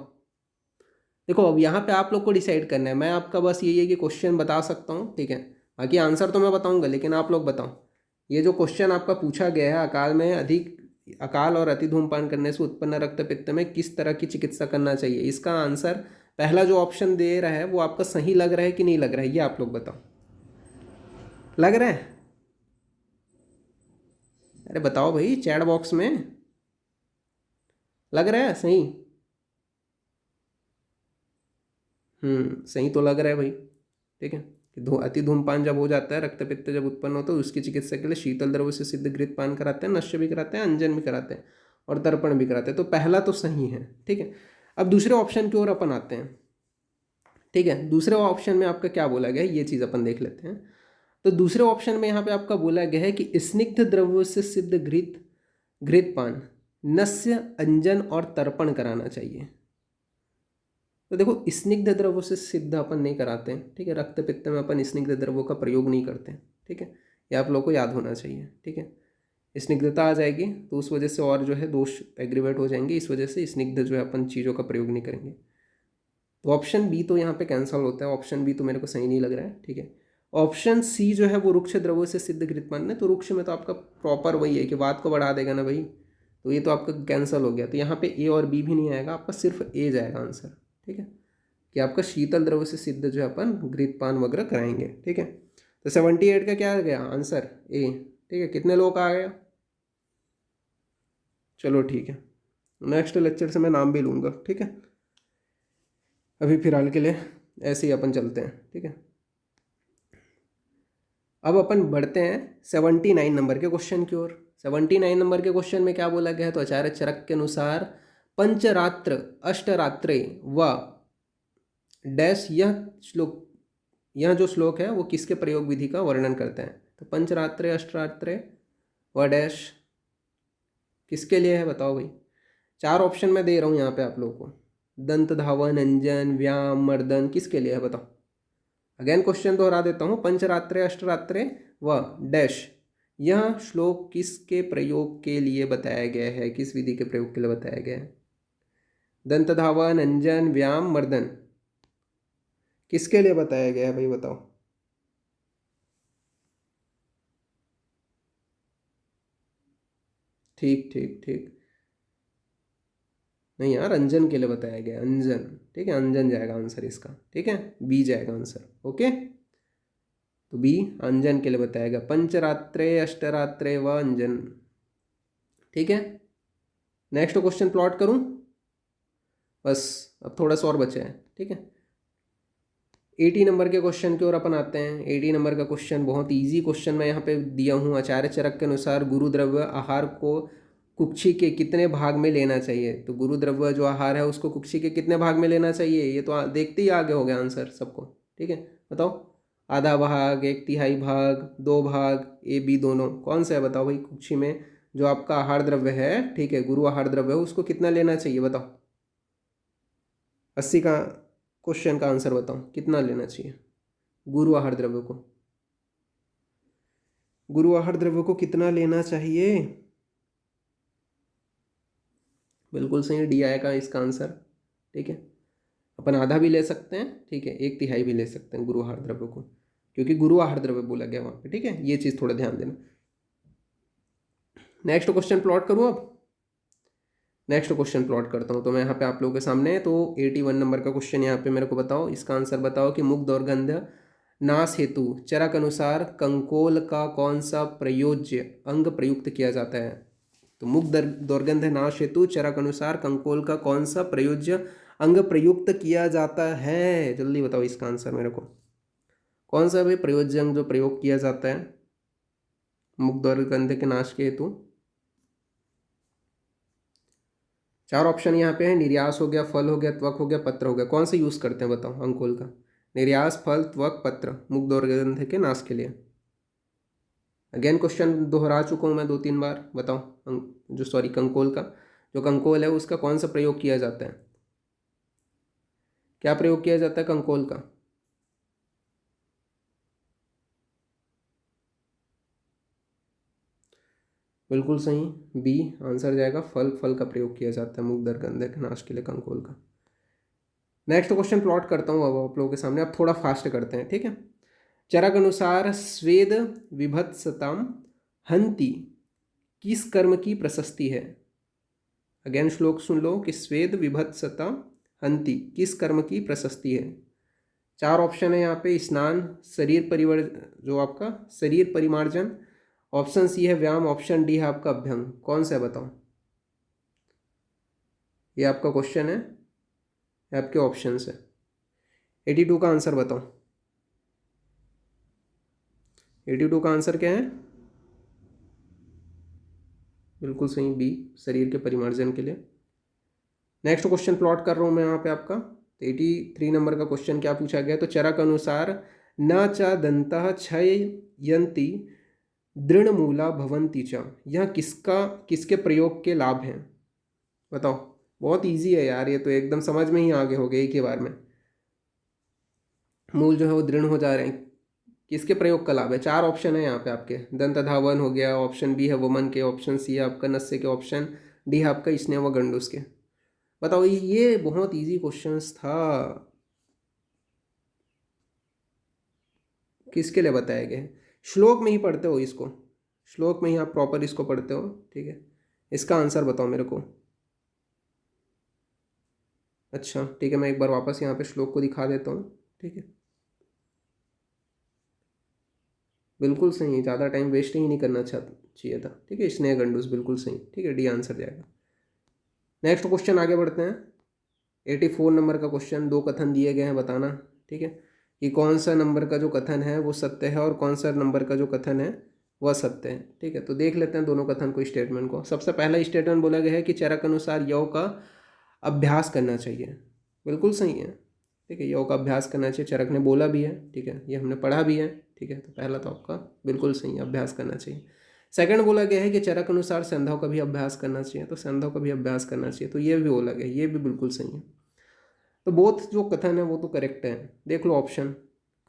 Speaker 1: देखो अब यहाँ पे आप लोग को डिसाइड करना है, मैं आपका बस यही है कि क्वेश्चन बता सकता हूँ, ठीक है। बाकी आंसर तो मैं बताऊँगा, लेकिन आप लोग बताओ। ये जो क्वेश्चन आपका पूछा गया है, अकाल और अति धूम्रपान करने से उत्पन्न रक्त पित्त में किस तरह की चिकित्सा करना चाहिए, इसका आंसर पहला जो ऑप्शन दे रहा है वो आपका सही लग रहा है कि नहीं लग रहा है, ये आप लोग बताओ। लग रहा है? अरे बताओ भाई चैट बॉक्स में, लग रहा है सही? सही तो लग रहा है भाई, ठीक है। कि अति धूम्रपान जब हो जाता है, रक्त पित्त जब उत्पन्न होता है, उसकी चिकित्सा के लिए शीतल द्रव्य से सिद्ध घृत पान कराते हैं, नश्य भी कराते हैं, अंजन भी कराते हैं और तर्पण भी कराते हैं। तो पहला तो सही है, ठीक है। अब दूसरे ऑप्शन की ओर अपन आते हैं, ठीक है। दूसरे ऑप्शन में आपका क्या बोला गया है ये चीज़ अपन देख लेते हैं। तो दूसरे ऑप्शन में यहाँ पे आपका बोला गया है कि स्निग्ध द्रव्यों से सिद्ध घृत पान, नस्य, अंजन और तर्पण कराना चाहिए। तो देखो स्निग्ध द्रव्यों से सिद्ध अपन नहीं कराते हैं, ठीक है। रक्त पित्त में अपन स्निग्ध द्रव्यों का प्रयोग नहीं करते हैं, ठीक है। ये आप लोग को याद होना चाहिए, ठीक है। स्निग्धता आ जाएगी तो उस वजह से और जो है दोष एग्रीवेट हो जाएंगे, इस वजह से स्निग्ध जो है अपन चीज़ों का प्रयोग नहीं करेंगे। तो ऑप्शन बी तो यहाँ पे कैंसिल होता है, ऑप्शन बी तो मेरे को सही नहीं लग रहा है, ठीक है। ऑप्शन सी जो है वो रुक्ष द्रव्यों से सिद्ध घृत पान है। तो रुक्ष में तो आपका प्रॉपर वही है कि बात को बढ़ा देगा ना भाई, तो ये तो आपका कैंसिल हो गया। तो यहाँ पे ए और बी भी नहीं आएगा, आपका सिर्फ ए जाएगा आंसर, ठीक है। कि आपका शीतल द्रव्य से सिद्ध जो है अपन घृतपान वगैरह कराएंगे, ठीक है। तो 78 का क्या आ गया आंसर? ए, ठीक है। कितने लोग आ गया? चलो ठीक है, नेक्स्ट लेक्चर से मैं नाम भी लूँगा, ठीक है। अभी फिलहाल के लिए ऐसे ही अपन चलते हैं, ठीक है। अब अपन बढ़ते हैं 79 नंबर के क्वेश्चन की ओर। 79 नंबर के क्वेश्चन में क्या बोला गया है? तो आचार्य चरक के अनुसार पंचरात्र, अष्टरात्रे व डैश यह जो श्लोक है वो किसके प्रयोग विधि का वर्णन करते हैं? तो पंचरात्रे अष्टरात्रे व डैश किसके लिए है बताओ भाई। 4 ऑप्शन मैं दे रहा हूँ यहाँ पे आप लोगों को। दंत धावन, अंजन, व्याम, मर्दन, किसके लिए है बताओ। अगेन क्वेश्चन दोहरा देता हूँ। पंचरात्रे अष्टरात्रे व डैश यह श्लोक किसके प्रयोग के लिए बताया गया है, किस विधि के प्रयोग के लिए बताया गया है? दंत धावन, अंजन, व्याम, मर्दन, किसके लिए बताया गया है भाई बताओ। ठीक ठीक ठीक, नहीं यार, अंजन के लिए बताया गया, अंजन। ठीक है, अंजन जाएगा आंसर इसका। ठीक है, बी जाएगा आंसर। ओके, तो बी अंजन के लिए बताया गया। पंचरात्रे अष्टरात्रे व अंजन। ठीक है, नेक्स्ट क्वेश्चन प्लॉट करूं? बस अब थोड़ा सा और बचा है। ठीक है, 80 नंबर के क्वेश्चन की ओर अपन आते हैं। 80 नंबर का क्वेश्चन बहुत इजी क्वेश्चन मैं यहाँ पे दिया हूँ। आचार्य चरक के अनुसार गुरु द्रव्य आहार को कुक्षी के कितने भाग में लेना चाहिए? तो गुरु द्रव्य जो आहार है उसको कुक्षी के कितने भाग में लेना चाहिए, ये तो देखते ही आगे हो गया आंसर सबको। ठीक है, बताओ। आधा भाग, 1/3 भाग, 2 भाग, ए बी दोनों, कौन सा है बताओ भाई? कुक्षी में जो आपका आहार द्रव्य है, ठीक है, गुरु आहार द्रव्य है, उसको कितना लेना चाहिए बताओ। 80 का क्वेश्चन का आंसर बताओ, कितना लेना चाहिए गुरु आहार द्रव्य को? गुरु आहार द्रव्य को कितना लेना चाहिए? बिल्कुल सही, डी आएगा इसका आंसर। ठीक है, अपन आधा भी ले सकते हैं, ठीक है, 1/3 भी ले सकते हैं गुरु आहार द्रव्य को, क्योंकि गुरु आहार द्रव्य बोला गया वहाँ पे। ठीक है, ये चीज़ थोड़ा ध्यान देना। नेक्स्ट क्वेश्चन प्लॉट करूँ अब? नेक्स्ट क्वेश्चन प्लॉट करता हूँ तो मैं यहाँ पे आप लोगों के सामने। तो 81 नंबर का क्वेश्चन यहाँ पे मेरे को बताओ, इसका आंसर बताओ कि मुख दुर्गंध नाश हेतु चरक अनुसार कंकोल का कौन सा प्रयोज्य अंग प्रयुक्त किया जाता है? तो मुख दुर्गंध नाश हेतु चरक अनुसार कंकोल का कौन सा प्रयोज्य अंग प्रयुक्त किया जाता है? जल्दी बताओ इसका आंसर मेरे को। कौन सा भी प्रयोज्य अंग जो प्रयोग किया जाता है मुख दुर्गंध के नाश के हेतु? 4 ऑप्शन यहाँ पे है। निर्यास हो गया, फल हो गया, त्वक हो गया, पत्र हो गया। कौन सा यूज़ करते हैं बताओ अंकोल का? निर्यास, फल, त्वक, पत्र, मुख दुर्गंध के नाश के लिए। अगेन क्वेश्चन दोहरा चुका हूँ मैं 2-3 बार। बताओ जो सॉरी कंकोल का जो कंकोल है उसका कौन सा प्रयोग किया जाता है? क्या प्रयोग किया जाता है कंकोल का? बिल्कुल सही, बी आंसर जाएगा। फल का प्रयोग किया जाता है मुख दुर्गंध के नाश के लिए कंकोल का। नेक्स्ट क्वेश्चन प्लॉट करता हूँ अब आप लोगों के सामने। अब थोड़ा फास्ट करते हैं। ठीक है, चरक अनुसार स्वेद विभत्सताम हंति किस कर्म की प्रशस्ति है? अगेन श्लोक सुन लो कि स्वेद विभत्सता हंति किस कर्म की प्रशस्ति है। 4 ऑप्शन है यहाँ पे। स्नान, शरीर परिवर जो आपका शरीर परिमार्जन, ऑप्शन सी है व्यायाम, ऑप्शन डी है आपका अभ्यंग। कौन सा है बताओ? ये आपका क्वेश्चन है, आपके ऑप्शन है। 82 का आंसर बताओ। 82 का आंसर क्या है? बिल्कुल सही, बी शरीर के परिमार्जन के लिए। नेक्स्ट क्वेश्चन प्लॉट कर रहा हूँ मैं यहाँ पे आपका। 83 नंबर का क्वेश्चन क्या पूछा गया? तो चरक अनुसार न च दंतः क्षयन्ति दृढ़मूला भवन्ति च, यह किसके प्रयोग के लाभ हैं? बताओ। बहुत इजी है यार, ये तो एकदम समझ में ही आगे हो गए एक ही बार में। मूल जो है वो दृढ़ हो जा रहे हैं, किसके प्रयोग का लाभ है? 4 ऑप्शन है यहाँ पे आपके। दंत धावन हो गया, ऑप्शन बी है वमन के, ऑप्शन सी है आपका नस्य के, ऑप्शन डी है आपका स्नेह व गंडूस के। बताओ, ये बहुत इजी क्वेश्चंस था। किसके लिए बताया गया है? श्लोक में ही पढ़ते हो इसको, श्लोक में ही आप प्रॉपर इसको पढ़ते हो। ठीक है, इसका आंसर बताओ मेरे को। अच्छा ठीक है, मैं एक बार वापस यहाँ पे श्लोक को दिखा देता हूँ। ठीक है, बिल्कुल सही, ज़्यादा टाइम वेस्ट ही नहीं करना चाहिए था। ठीक है, स्नेह गंडूस बिल्कुल सही। ठीक है, डी आंसर जाएगा। नेक्स्ट क्वेश्चन आगे बढ़ते हैं। 84 नंबर का क्वेश्चन। 2 कथन दिए गए हैं, बताना। ठीक है, कि कौन सा नंबर का जो कथन है वो सत्य है और कौन सा नंबर का जो कथन है वह सत्य है। ठीक है, तो देख लेते हैं दोनों कथन को, स्टेटमेंट को। सबसे पहला स्टेटमेंट बोला गया है कि चरक अनुसार योग का अभ्यास करना चाहिए। बिल्कुल सही है। ठीक है, योग का अभ्यास करना चाहिए, चरक ने बोला भी है, ठीक है, ये हमने पढ़ा भी है, ठीक है। तो पहला तो आपका बिल्कुल सही है, अभ्यास करना चाहिए। सेकंड बोला गया है कि चरक अनुसार संध्याओं का भी अभ्यास करना चाहिए, तो संध्याओं का भी अभ्यास करना चाहिए, तो ये भी बोला गया, ये भी बिल्कुल सही है। तो बोथ जो कथन है वो तो करेक्ट है। देख लो ऑप्शन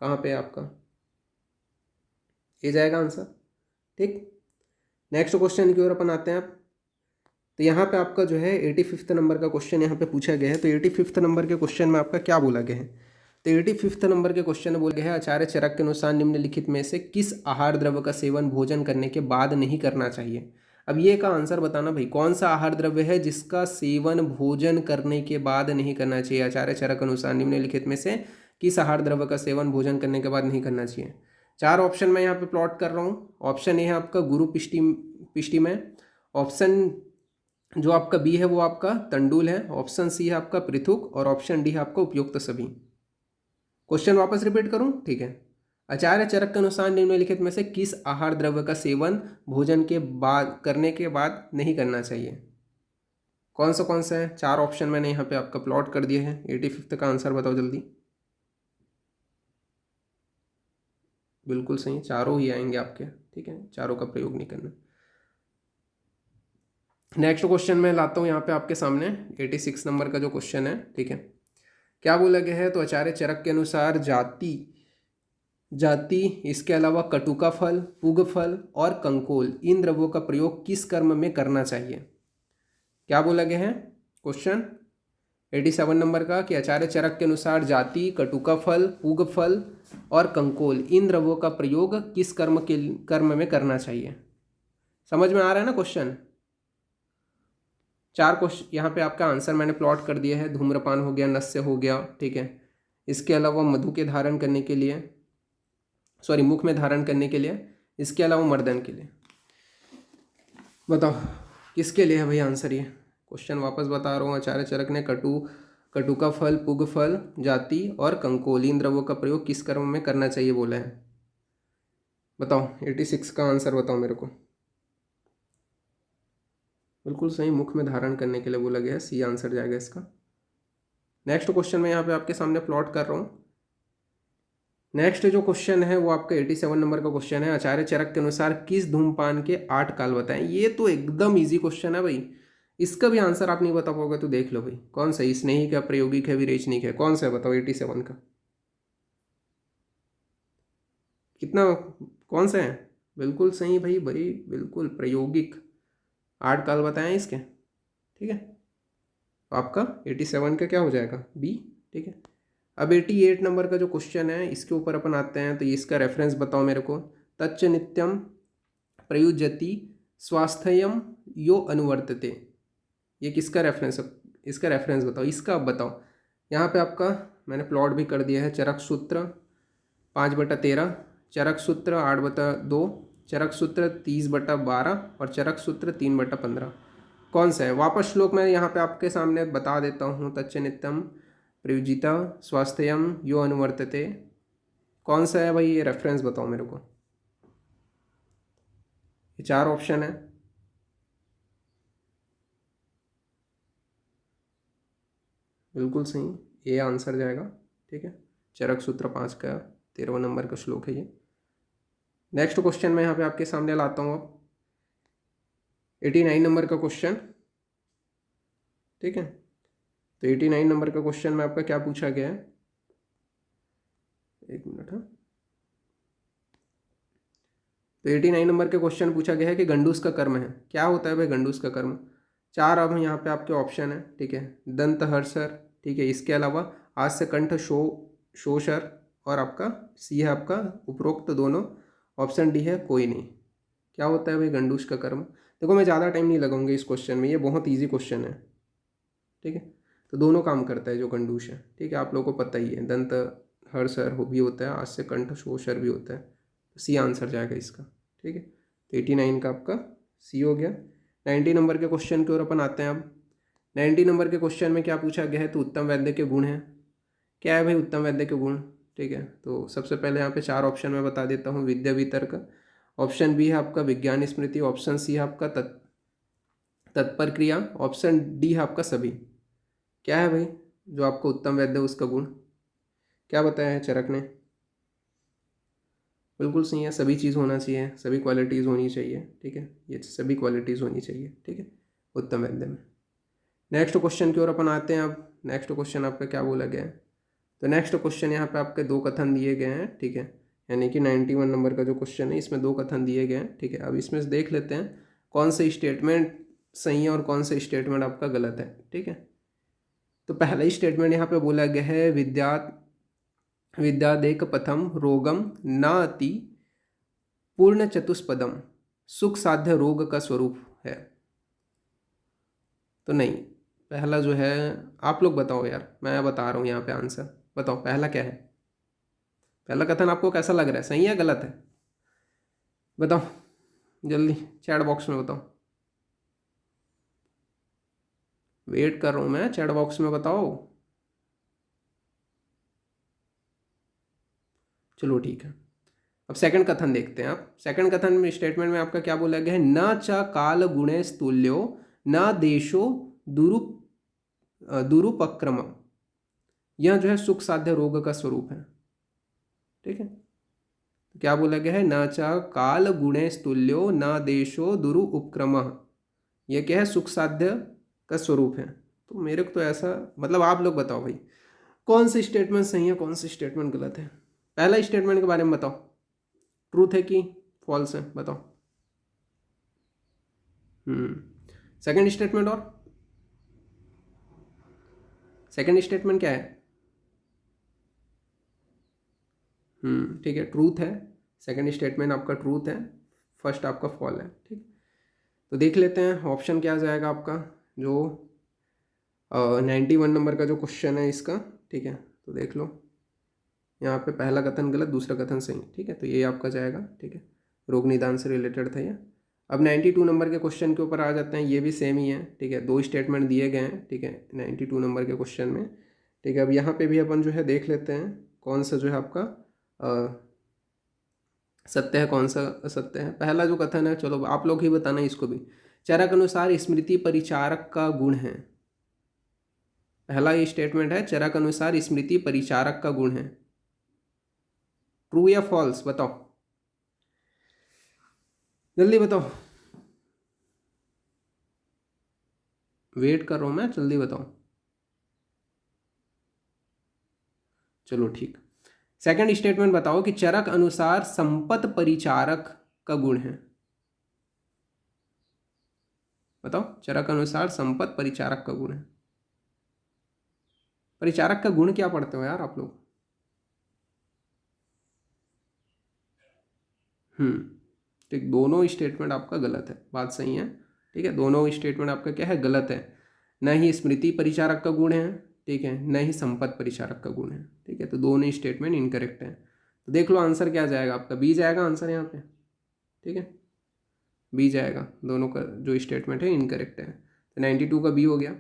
Speaker 1: कहाँ पे है आपका, ये जाएगा आंसर, ठीक। नेक्स्ट क्वेश्चन की ओर अपन आते हैं आप। तो यहाँ पे आपका जो है 85 नंबर का क्वेश्चन यहाँ पे पूछा गया है। तो 85 नंबर के क्वेश्चन में आपका क्या बोला गया है, तो 85 नंबर के क्वेश्चन में बोला गया है आचार्य चरक के अनुसार निम्नलिखित में से किस आहार द्रव्य का सेवन भोजन करने के बाद नहीं करना चाहिए। अब ये का आंसर बताना भाई, कौन सा आहार द्रव्य है जिसका सेवन भोजन करने के बाद नहीं करना चाहिए। आचार्य चरक अनुसार निम्नलिखित में से किस आहार द्रव्य का सेवन भोजन करने के बाद नहीं करना चाहिए। 4 ऑप्शन मैं यहाँ पे प्लॉट कर रहा हूँ। ऑप्शन ए है आपका गुरु पिष्टिमय, ऑप्शन जो आपका बी है वो आपका तंडुल है, ऑप्शन सी है आपका पृथुक, और ऑप्शन डी है आपका उपयुक्त सभी। क्वेश्चन वापस रिपीट करूं, ठीक है। आचार्य चरक के अनुसार निम्नलिखित में से किस आहार द्रव्य का सेवन भोजन के बाद करने के बाद नहीं करना चाहिए। कौन सा है, 4 ऑप्शन मैंने यहाँ पे आपका प्लॉट कर दिए हैं। 85 का आंसर बताओ जल्दी। बिल्कुल सही, चारों ही आएंगे आपके, ठीक है, चारों का प्रयोग नहीं करना। नेक्स्ट क्वेश्चन मैं लाता हूँ यहाँ पे आपके सामने 86 नंबर का जो क्वेश्चन है, ठीक है। क्या बोला गया है, तो आचार्य चरक के अनुसार जाति इसके अलावा कटुका फल, पुग फल और कंकोल इन द्रव्यों का प्रयोग किस कर्म में करना चाहिए। क्या बोला गया है क्वेश्चन 87 नंबर का, कि आचार्य चरक के अनुसार जाति, कटुका फल, पुग फल और कंकोल इन द्रव्यों का प्रयोग किस कर्म में करना चाहिए। समझ में आ रहा है ना क्वेश्चन। 4 क्वेश्चन यहाँ पे आपका आंसर मैंने प्लॉट कर दिया है। धूम्रपान हो गया, नस्य हो गया, ठीक है। इसके अलावा मधु के धारण करने के लिए, सॉरी मुख में धारण करने के लिए, इसके अलावा मर्दन के लिए। बताओ किसके लिए है भाई आंसर। ये क्वेश्चन वापस बता रहा हूँ। आचार्य चरक ने कटुका फल, पुग फल, जाति और कंकोल इन द्रव्यों का प्रयोग किस कर्म में करना चाहिए बोला है। बताओ 86 का आंसर बताओ मेरे को। बिल्कुल सही, मुख में धारण करने के लिए बोला गया है, सी आंसर जाएगा इसका। नेक्स्ट क्वेश्चन मैं यहाँ पे आपके सामने प्लॉट कर रहा हूँ। नेक्स्ट जो क्वेश्चन है वो आपका 87 नंबर का क्वेश्चन है। आचार्य चरक के अनुसार किस धूमपान के 8 काल बताएं। ये तो एकदम इजी क्वेश्चन है भाई, इसका भी आंसर आप नहीं बता पाओगे तो देख लो भाई कौन सा, स्नेहिक है, प्रायोगिक है, विरेचनिक है, कौन सा है बताओ 87 का कितना, कौन सा है। बिल्कुल सही भाई, बिल्कुल प्रायोगिक, 8 काल बताएं इसके, ठीक है। तो आपका 87 का क्या हो जाएगा, बी, ठीक है। अब 88 नंबर का जो क्वेश्चन है इसके ऊपर अपन आते हैं। तो इसका रेफरेंस बताओ मेरे को। तच्च नित्यम प्रयुज्यति स्वास्थ्यम यो अनुवर्तते, ये किसका रेफरेंस है, इसका रेफरेंस बताओ, इसका आप बताओ। यहाँ पे आपका मैंने प्लॉट भी कर दिया है। चरक सूत्र 5/13, चरक सूत्र 8/2, चरक सूत्र 30/12 और चरक सूत्र 3/15। कौन सा है। वापस श्लोक मैं यहाँ पे आपके सामने बता देता हूँ। तच्च नित्यम प्रयुजिता स्वास्थ्यम यो अनुवर्तते, कौन सा है भाई, ये रेफरेंस बताओ मेरे को। ये 4 ऑप्शन है। बिल्कुल सही, ये आंसर जाएगा, ठीक है। चरक सूत्र 5 का 13वां नंबर का श्लोक है ये। नेक्स्ट क्वेश्चन मैं यहाँ पे आपके सामने लाता हूँ अब 89 नंबर का क्वेश्चन, ठीक है। तो 89 नंबर का क्वेश्चन में आपका क्या पूछा गया है, एक मिनट। हाँ, तो 89 नंबर के क्वेश्चन पूछा गया है कि गंडूस का कर्म है, क्या होता है भाई गंडूस का कर्म। 4 अब यहाँ पे आपके ऑप्शन है, ठीक है। दंत हर्षर, ठीक है, इसके अलावा हास्य कंठ शोषर, और आपका सी है आपका उपरोक्त दोनों, ऑप्शन डी है कोई नहीं। क्या होता है भाई गंडूस का कर्म। देखो मैं ज़्यादा टाइम नहीं लगाऊंगा इस क्वेश्चन में, ये बहुत ईजी क्वेश्चन है, ठीक है। तो दोनों काम करता है जो गंडूस है, ठीक है, आप लोगों को पता ही है। दंत हर्षर भी होता है, हास्य कंठ शोषर भी होता है, तो सी आंसर जाएगा इसका, ठीक है। तो 89 का आपका सी हो गया। 90 नंबर के क्वेश्चन की ओर अपन आते हैं अब। 90 नंबर के क्वेश्चन में क्या पूछा गया है, तो उत्तम वैद्य के गुण हैं। क्या है भाई उत्तम वैद्य के गुण, ठीक है। तो सबसे पहले यहाँ पे 4 ऑप्शन में बता देता हूँ। विद्या वितर्क, ऑप्शन बी है आपका विज्ञान स्मृति, ऑप्शन सी है आपका तत्पर क्रिया, ऑप्शन डी है आपका सभी। क्या है भाई जो आपको उत्तम वैद्य उसका गुण। क्या बताया है चरक ने? बिल्कुल सही है, सभी चीज़ होना चाहिए, सभी क्वालिटीज़ होनी चाहिए, ठीक है, ये सभी क्वालिटीज़ होनी चाहिए, ठीक है, उत्तम वैद्य में। नेक्स्ट क्वेश्चन की ओर अपन आते हैं। अब नेक्स्ट क्वेश्चन आपका क्या बोला गया है? तो नेक्स्ट क्वेश्चन यहाँ पे आपके दो कथन दिए गए हैं, ठीक है, यानी कि 91 नंबर का जो क्वेश्चन है इसमें दो कथन दिए गए हैं, ठीक है। अब इसमें से देख लेते हैं कौन से स्टेटमेंट सही है और कौन से स्टेटमेंट आपका गलत है, ठीक है। तो पहला ही स्टेटमेंट यहाँ पे बोला गया है विद्यादेक पथम रोगम न अति पूर्ण चतुष्पदम सुख साध्य रोग का स्वरूप है। तो नहीं, पहला जो है, आप लोग बताओ यार, मैं बता रहा हूँ यहाँ पे आंसर, बताओ पहला क्या है? पहला कथन आपको कैसा लग रहा है, सही है गलत है? बताओ जल्दी चैट बॉक्स में बताओ, वेट कर रहा हूँ मैं, चैट बॉक्स में बताओ। चलो ठीक है, अब सेकंड कथन देखते हैं। आप सेकंड कथन में स्टेटमेंट में आपका क्या बोला गया है? न च काल गुणे स्तुल्यो न देशो दुरुपक्रम, यह जो है सुख साध्य रोग का स्वरूप है, ठीक है। तो क्या बोला गया है? न च काल गुणे स्तुल्यो न देशो दुरु उपक्रम, यह क्या है? सुख साध्य का स्वरूप है। तो मेरे को तो ऐसा, मतलब आप लोग बताओ भाई कौन सी स्टेटमेंट सही है, कौन सी स्टेटमेंट गलत है? पहला स्टेटमेंट के बारे में बताओ, ट्रूथ है कि फॉल्स है, बताओ। सेकंड स्टेटमेंट, और सेकंड स्टेटमेंट क्या है? ठीक है, ट्रूथ है, सेकंड स्टेटमेंट आपका ट्रूथ है, फर्स्ट आपका फॉल है, ठीक। तो देख लेते हैं ऑप्शन क्या आ जाएगा आपका, जो 91 नंबर का जो क्वेश्चन है इसका, ठीक है। तो देख लो यहाँ पे पहला कथन गलत, दूसरा कथन सही, ठीक है, तो ये आपका जाएगा, ठीक है, रोग निदान से रिलेटेड था ये। अब 92 नंबर के क्वेश्चन के ऊपर आ जाते हैं, ये भी सेम ही है, ठीक है, दो स्टेटमेंट दिए गए हैं, ठीक है, 92 नंबर के क्वेश्चन में, ठीक है। अब यहाँ पे भी अपन जो है देख लेते हैं कौन सा जो है आपका सत्य है, कौन सा असत्य है। पहला जो कथन है, चलो आप लोग ही बताना इसको भी, चरक अनुसार स्मृति परिचारक का गुण है। पहला ये स्टेटमेंट है, चरक अनुसार स्मृति परिचारक का गुण है, ट्रू या फॉल्स बताओ, जल्दी बताओ, वेट कर रहा हूं मैं, जल्दी बताओ। चलो ठीक, सेकंड स्टेटमेंट बताओ कि चरक अनुसार संपत परिचारक का गुण है, बताओ चरक अनुसार संपत परिचारक का गुण है। परिचारक का गुण क्या पढ़ते हो यार आप लोग? ठीक, दोनों स्टेटमेंट आपका गलत है, बात सही है, ठीक है, दोनों स्टेटमेंट आपका क्या है? गलत है। न ही स्मृति परिचारक का गुण है, ठीक है, न ही संपत परिचारक का गुण है, ठीक है, तो दोनों स्टेटमेंट इनकरेक्ट है। तो देख लो आंसर क्या जाएगा आपका, बी जाएगा आंसर यहाँ पे, ठीक है, बी जाएगा, दोनों का जो स्टेटमेंट है इनकरेक्ट है। तो 92 का बी हो गया।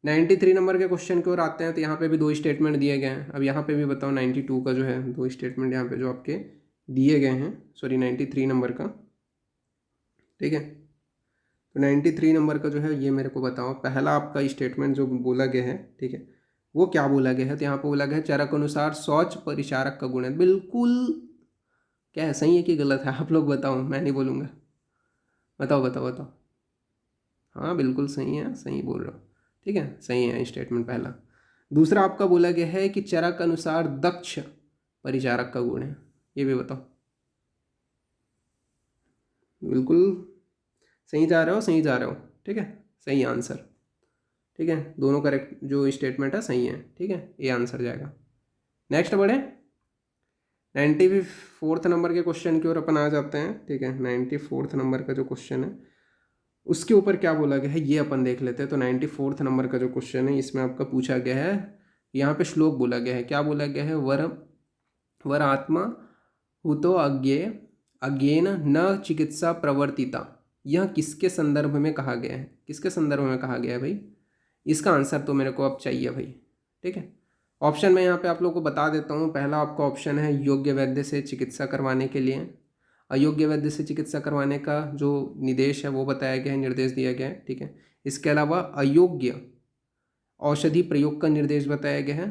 Speaker 1: 93 नंबर के क्वेश्चन की ओर आते हैं, तो यहाँ पे भी दो स्टेटमेंट दिए गए हैं। अब यहाँ पे भी बताओ 92 का जो है दो स्टेटमेंट यहाँ पे जो आपके दिए गए हैं, सॉरी 93 नंबर का, ठीक है। तो 93 नंबर का जो है ये मेरे को बताओ, पहला आपका स्टेटमेंट जो बोला गया है, ठीक है, वो क्या बोला गया है? तो यहाँ पे बोला गया है चरक अनुसार शौच परिचारक का गुण है, बिल्कुल क्या है, सही है कि गलत है? आप लोग बताओ, मैं नहीं बोलूँगा, बताओ बताओ बताओ। हाँ बिल्कुल सही है, सही बोल रहा हूँ, ठीक है, सही है स्टेटमेंट पहला। दूसरा आपका बोला गया है कि चरक अनुसार दक्ष परिचारक का गुण है, ये भी बताओ। बिल्कुल सही जा रहे हो, सही जा रहे हो, ठीक है, सही आंसर, ठीक है, दोनों करेक्ट जो स्टेटमेंट है सही है, ठीक है, ये आंसर जाएगा। नेक्स्ट बढ़े 94 नंबर के क्वेश्चन की ओर अपन आ जाते हैं, ठीक है। 94 नंबर का जो क्वेश्चन है उसके ऊपर क्या बोला गया है ये अपन देख लेते हैं। तो 94 नंबर का जो क्वेश्चन है इसमें आपका पूछा गया है, यहाँ पे श्लोक बोला गया है, क्या बोला गया है? वर आत्मा हुतो अज्ञेन न चिकित्सा प्रवर्तिता, यह किसके संदर्भ में कहा गया है? किसके संदर्भ में कहा गया है भाई? इसका आंसर तो मेरे को अब चाहिए भाई, ठीक है। ऑप्शन मैं यहाँ पे आप लोगों को बता देता हूँ। पहला आपका ऑप्शन है योग्य वैद्य से चिकित्सा करवाने के लिए, अयोग्य वैद्य से चिकित्सा करवाने का जो निर्देश है वो बताया गया है, निर्देश दिया गया है, ठीक है। इसके अलावा अयोग्य औषधि प्रयोग का निर्देश बताया गया है,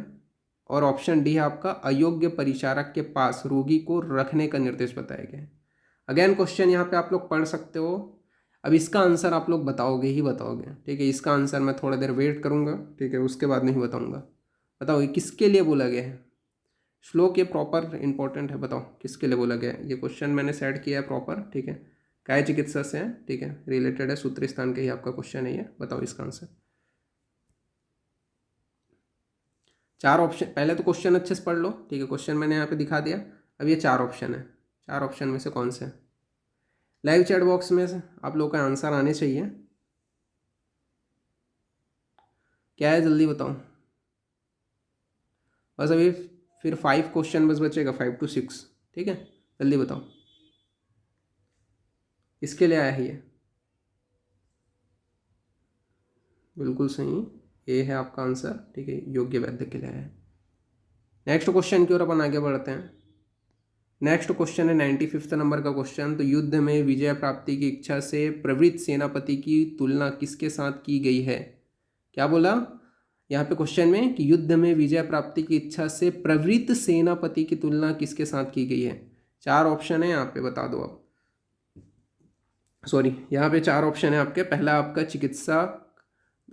Speaker 1: और ऑप्शन डी है आपका अयोग्य परिचारक के पास रोगी को रखने का निर्देश बताया गया है। अगेन क्वेश्चन यहाँ पे आप लोग पढ़ सकते हो। अब इसका आंसर आप लोग बताओगे ही बताओगे, ठीक है। इसका आंसर मैं थोड़ा देर वेट करूँगा, ठीक है, उसके बाद नहीं बताऊँगा। बताओ ये किसके लिए बोला गया है। श्लोक ये प्रॉपर इंपॉर्टेंट है, बताओ किसके लिए बोला गया है। ये क्वेश्चन मैंने सेट किया है प्रॉपर, ठीक है। काय चिकित्सा से है, ठीक है, रिलेटेड है, सूत्री स्थान के ही आपका क्वेश्चन है ये। बताओ इसका आंसर। 4 ऑप्शन, पहले तो क्वेश्चन अच्छे से पढ़ लो, ठीक है। क्वेश्चन मैंने यहाँ पे दिखा दिया। अब ये 4 ऑप्शन है, 4 ऑप्शन में से कौन से। लाइव चैट बॉक्स में से आप लोगों का आंसर आने चाहिए। क्या है जल्दी बताओ। बस अभी फिर 5 क्वेश्चन बस बचेगा, 5 to 6, ठीक है। जल्दी बताओ इसके लिए आया है ये। बिल्कुल सही, ये है आपका आंसर, ठीक है, योग्य वैद्य के लिए आया है। नेक्स्ट क्वेश्चन की ओर अपन आगे बढ़ते हैं। नेक्स्ट क्वेश्चन है 95 नंबर का क्वेश्चन। तो युद्ध में विजय प्राप्ति की इच्छा से प्रवृत्त सेनापति की तुलना किसके साथ की गई है। क्या बोला यहाँ पे क्वेश्चन में कि युद्ध में विजय प्राप्ति की इच्छा से प्रवृत्त सेनापति की तुलना किसके साथ की गई है। 4 ऑप्शन है यहाँ पे, बता दो आप। सॉरी, यहाँ पे 4 ऑप्शन है आपके। पहला आपका चिकित्सा,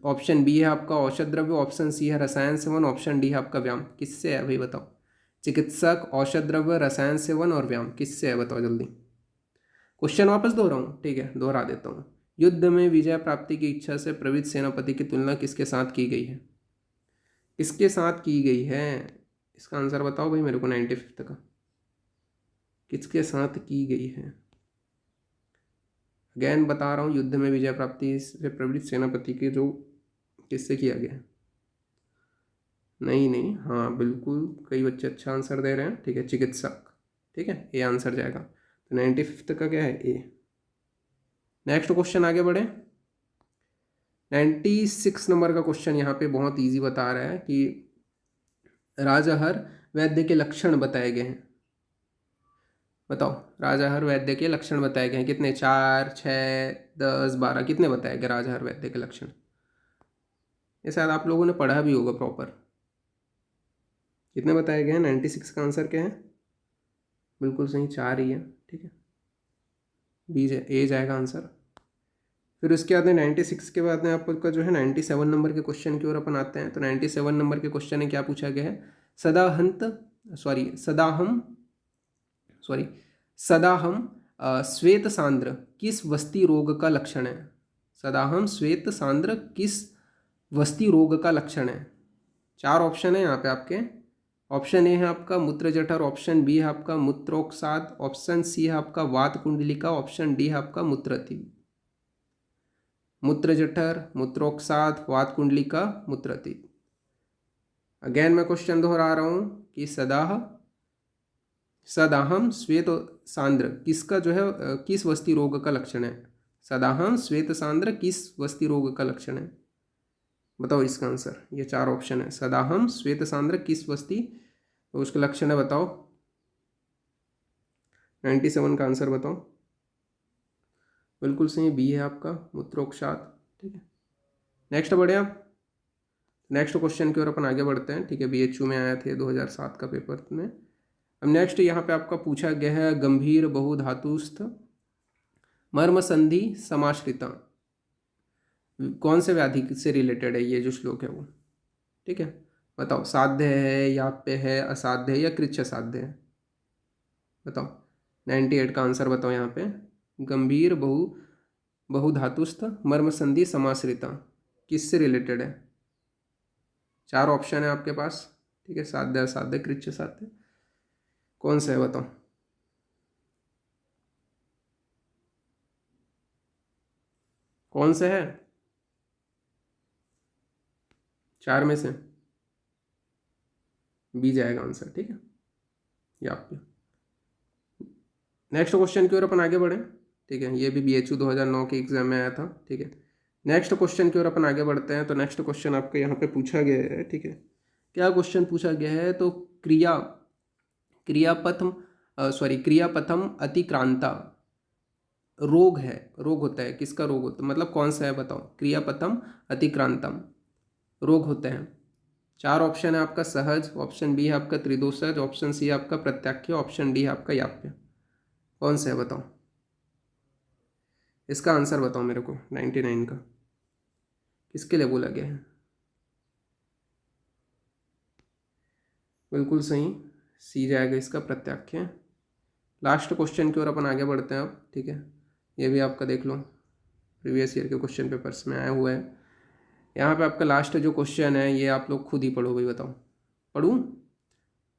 Speaker 1: ऑप्शन बी है आपका औषध द्रव्य, ऑप्शन सी है रसायन सेवन, ऑप्शन डी है आपका व्यायाम। किससे है भाई बताओ। चिकित्सक, औषध द्रव्य, रसायन सेवन और व्यायाम, किससे है बताओ जल्दी। क्वेश्चन वापस दोहराऊँ, ठीक है, दोहरा देता हूँ। युद्ध में विजय प्राप्ति की इच्छा से प्रवृत्त सेनापति की तुलना किसके साथ की गई है। किसके साथ की गई है, इसका आंसर बताओ भाई मेरे को। 95 का किसके साथ की गई है। अगेन बता रहा हूँ, युद्ध में विजय प्राप्ति से प्रवृत्त सेनापति के जो किससे किया गया है। नहीं नहीं, हाँ बिल्कुल, कई बच्चे अच्छा आंसर दे रहे हैं, ठीक है, चिकित्सक, ठीक है, ए आंसर जाएगा। तो 95 का क्या है, ए। नेक्स्ट क्वेश्चन आगे बढ़े। 96 नंबर का क्वेश्चन यहाँ पे बहुत इजी बता रहा है कि राजहर वैद्य के लक्षण बताए गए हैं। बताओ राजहर वैद्य के लक्षण बताए गए हैं कितने। 4, 6, 10, 12, कितने बताए गए राजहर वैद्य के लक्षण। ये शायद आप लोगों ने पढ़ा भी होगा प्रॉपर। कितने बताए गए हैं। 96 का आंसर क्या है। बिल्कुल सही, 4 ही है, ठीक है, बी ए जाएगा आंसर। फिर उसके बाद में 96 के बाद में आपका जो है 97 नंबर के क्वेश्चन की ओर अपन आते हैं। तो 97 नंबर के क्वेश्चन में क्या पूछा गया है। सदाहम श्वेत सांद्र किस वस्ती रोग का लक्षण है। सदाहम श्वेत सांद्र किस वस्ती रोग का लक्षण है। 4 ऑप्शन है यहाँ पे आपके। ऑप्शन ए है आपका मूत्र जठर, ऑप्शन बी है आपका मूत्रोक्साद, ऑप्शन सी है आपका वात कुंडलिका, ऑप्शन डी है आपका मूत्रति। मूत्र जठर, मूत्रोक्साद, वात कुंडलिका, मूत्रति। अगेन मैं क्वेश्चन दोहरा रहा हूँ कि सदाहम श्वेत सांद्र किसका जो है किस वस्ती रोग का लक्षण है। सदाहम श्वेत सांद्र किस वस्ती रोग का लक्षण है। बताओ इसका आंसर। ये 4 ऑप्शन है। सदाहम श्वेत सांद्र किस वस्ती तो उसका लक्षण है, बताओ। 97 का आंसर बताओ। बिल्कुल सही, बी है आपका मूत्रोक्साद, ठीक है। नेक्स्ट बढ़े आप। नेक्स्ट क्वेश्चन की ओर अपन आगे बढ़ते हैं, ठीक है। BHU में आया थे 2007 का पेपर में। अब नेक्स्ट यहाँ पे आपका पूछा गया है गंभीर बहुधातुस्थ मर्म संधि समाश्रिता कौन से व्याधि से रिलेटेड है ये जो श्लोक है वो, ठीक है। बताओ साध्य है, याप्य है, असाध्य है या कृच्छ साध्य है। बताओ 98 का आंसर बताओ यहाँ पे। गंभीर बहुधातुस्थ मर्म संधि समाश्रिता किससे रिलेटेड है। 4 ऑप्शन है आपके पास, ठीक है। साध्य, असाध्य, कृच्छ साध्य, कौन सा है बताओ। कौन सा है 4 में से। बी जाएगा आंसर, ठीक है। ये आपके नेक्स्ट क्वेश्चन की ओर अपन आगे बढ़े, ठीक है। ये भी BHU 2009 के एग्जाम में आया था, ठीक है। नेक्स्ट क्वेश्चन की ओर अपन आगे बढ़ते हैं। तो नेक्स्ट क्वेश्चन आपका यहाँ पे पूछा गया है, ठीक है। क्या क्वेश्चन पूछा गया है तो क्रियापथम अतिक्रांता रोग है। रोग होता है, किसका रोग होता है, मतलब कौन सा है बताओ। क्रियापथम अतिक्रांतम रोग होते हैं। 4 ऑप्शन है आपका सहज, ऑप्शन बी है आपका त्रिदोषज, ऑप्शन सी है आपका प्रत्याख्य, ऑप्शन डी है आपका याप्य। कौन सा है बताओ, इसका आंसर बताओ मेरे को। 99 का किसके लिए बोला गया है? बिल्कुल सही, सी जाएगा इसका प्रत्याख्य। लास्ट क्वेश्चन की ओर अपन आगे बढ़ते हैं अब, ठीक है। ये भी आपका देख लो, प्रीवियस ईयर के क्वेश्चन पेपर्स में आया हुआ है। यहाँ पे आपका लास्ट जो क्वेश्चन है ये आप लोग खुद ही पढ़ो भाई, बताओ। पढ़ूँ?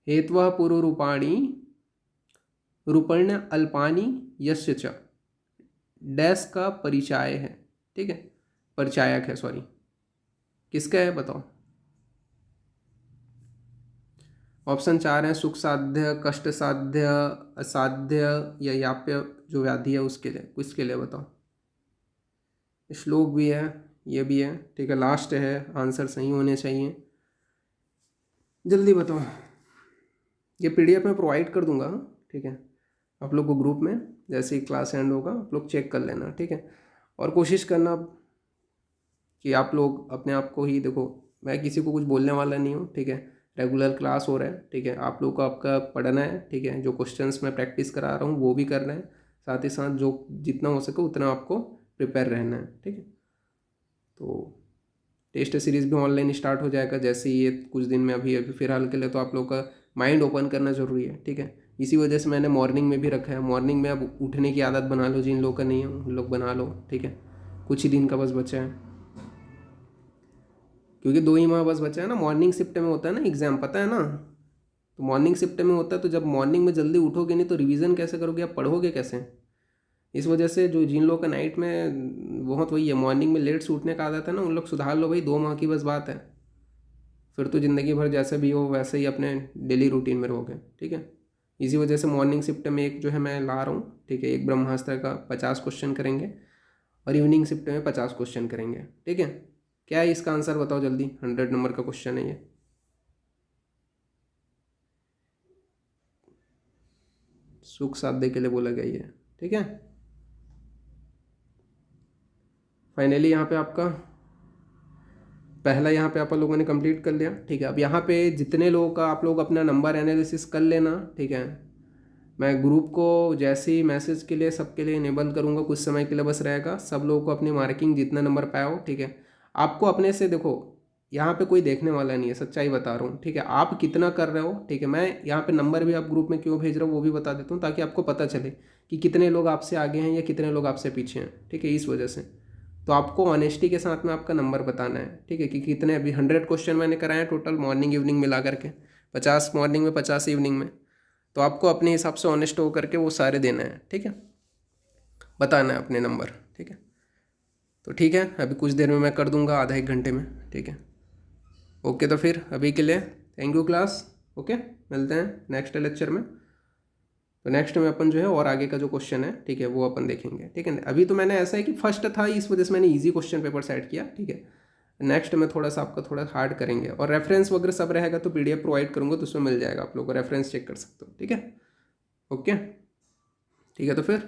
Speaker 1: हेत्वः पूर्व रूपाणी रूपण्य अल्पानी यस्य च डैश का परिचय है, ठीक है, परिचायक है, सॉरी, किसका है बताओ। ऑप्शन 4 है सुख साध्य, कष्ट साध्य, असाध्य या याप्य जो व्याधि है उसके लिए, किसके लिए बताओ। श्लोक भी है, ये भी है, ठीक है। लास्ट है, आंसर सही होने चाहिए, जल्दी बताओ। ये पीडीएफ में प्रोवाइड कर दूंगा, ठीक है, आप लोग को ग्रुप में, जैसे ही क्लास एंड होगा आप लोग चेक कर लेना, ठीक है। और कोशिश करना कि आप लोग अपने आप को ही देखो, मैं किसी को कुछ बोलने वाला नहीं हूँ, ठीक है। रेगुलर क्लास हो रहा है, ठीक है, आप लोग को आपका पढ़ना है, ठीक है। जो क्वेश्चंस मैं प्रैक्टिस करा रहा हूँ वो भी करना है, साथ ही साथ जो जितना हो सके उतना आपको प्रिपेयर रहना है, ठीक है। तो टेस्ट सीरीज़ भी ऑनलाइन स्टार्ट हो जाएगा जैसे ही ये कुछ दिन में, अभी फिलहाल के लिए तो आप लोग का माइंड ओपन करना ज़रूरी है, ठीक है। इसी वजह से मैंने मॉर्निंग में भी रखा है। मॉर्निंग में अब उठने की आदत बना लो, जिन लोग का नहीं है उन लोग बना लो, ठीक है। कुछ ही दिन का बस बचा है, क्योंकि 2 ही माह बस बचा है ना। मॉर्निंग शिफ्ट में होता है ना एग्ज़ाम, पता है ना। तो मॉर्निंग शिफ्ट में होता है, तो जब मॉर्निंग में जल्दी उठोगे नहीं तो रिवीजन कैसे करोगे, आप पढ़ोगे कैसे। इस वजह से जो जिन लोगों का नाइट में बहुत वही है, मॉर्निंग में लेट से उठने का आदत है ना, उन लोग सुधार लो भाई। 2 माह की बस बात है, फिर तो ज़िंदगी भर जैसे भी हो वैसे ही अपने डेली रूटीन में रहोगे, ठीक है। इसी वजह से मॉर्निंग शिफ्ट में एक जो है मैं ला रहा हूँ, ठीक है। एक ब्रह्मास्त्र का 50 क्वेश्चन करेंगे और इवनिंग शिफ्ट में 50 क्वेश्चन करेंगे, ठीक है। क्या है इसका आंसर बताओ जल्दी, 100 नंबर का क्वेश्चन है ये। सुख साध्य के लिए बोला गया ये, ठीक है। फाइनली यहाँ पे आपका पहला यहाँ पे आप लोगों ने कंप्लीट कर लिया, ठीक है। अब यहाँ पे जितने लोगों का आप लोग अपना नंबर एनालिसिस कर लेना, ठीक है। मैं ग्रुप को जैसे ही मैसेज के लिए सबके लिए इनेबल करूँगा, कुछ समय के लिए बस रहेगा, सब लोगों को अपनी मार्किंग जितना नंबर पाया हो, ठीक है। आपको अपने से देखो, यहाँ पे कोई देखने वाला नहीं है, सच्चाई बता रहा हूँ, ठीक है। आप कितना कर रहे हो, ठीक है। मैं यहाँ पे नंबर भी आप ग्रुप में क्यों भेज रहा हूँ वो भी बता देता हूँ, ताकि आपको पता चले कि कितने लोग आपसे आगे हैं या कितने लोग आपसे पीछे हैं, ठीक है। इस वजह से तो आपको ऑनेस्टी के साथ में आपका नंबर बताना है, ठीक है। कि कितने अभी 100 क्वेश्चन मैंने कराए टोटल, मॉर्निंग इवनिंग मिला करके, 50 मॉर्निंग में 50 इवनिंग में। तो आपको अपने हिसाब से ऑनेस्ट हो करके वो सारे देना है, ठीक है, बताना है अपने नंबर, ठीक है। तो ठीक है, अभी कुछ देर में मैं कर दूंगा, आधा 1 घंटे में, ठीक है। ओके, तो फिर अभी के लिए थैंक यू क्लास, ओके। मिलते हैं नेक्स्ट लेक्चर में। तो नेक्स्ट में अपन जो है और आगे का जो क्वेश्चन है, ठीक है, वो अपन देखेंगे, ठीक है। अभी तो मैंने ऐसा है कि फर्स्ट था इस वजह से मैंने इजी क्वेश्चन पेपर सेट किया, ठीक है। नेक्स्ट में थोड़ा सा आपका थोड़ा हार्ड करेंगे, और रेफरेंस वगैरह सब रहेगा तो पीडीएफ प्रोवाइड करूँगा, तो उसमें मिल जाएगा, आप लोग को रेफरेंस चेक कर सकते हो, ठीक है। ओके, ठीक है, तो फिर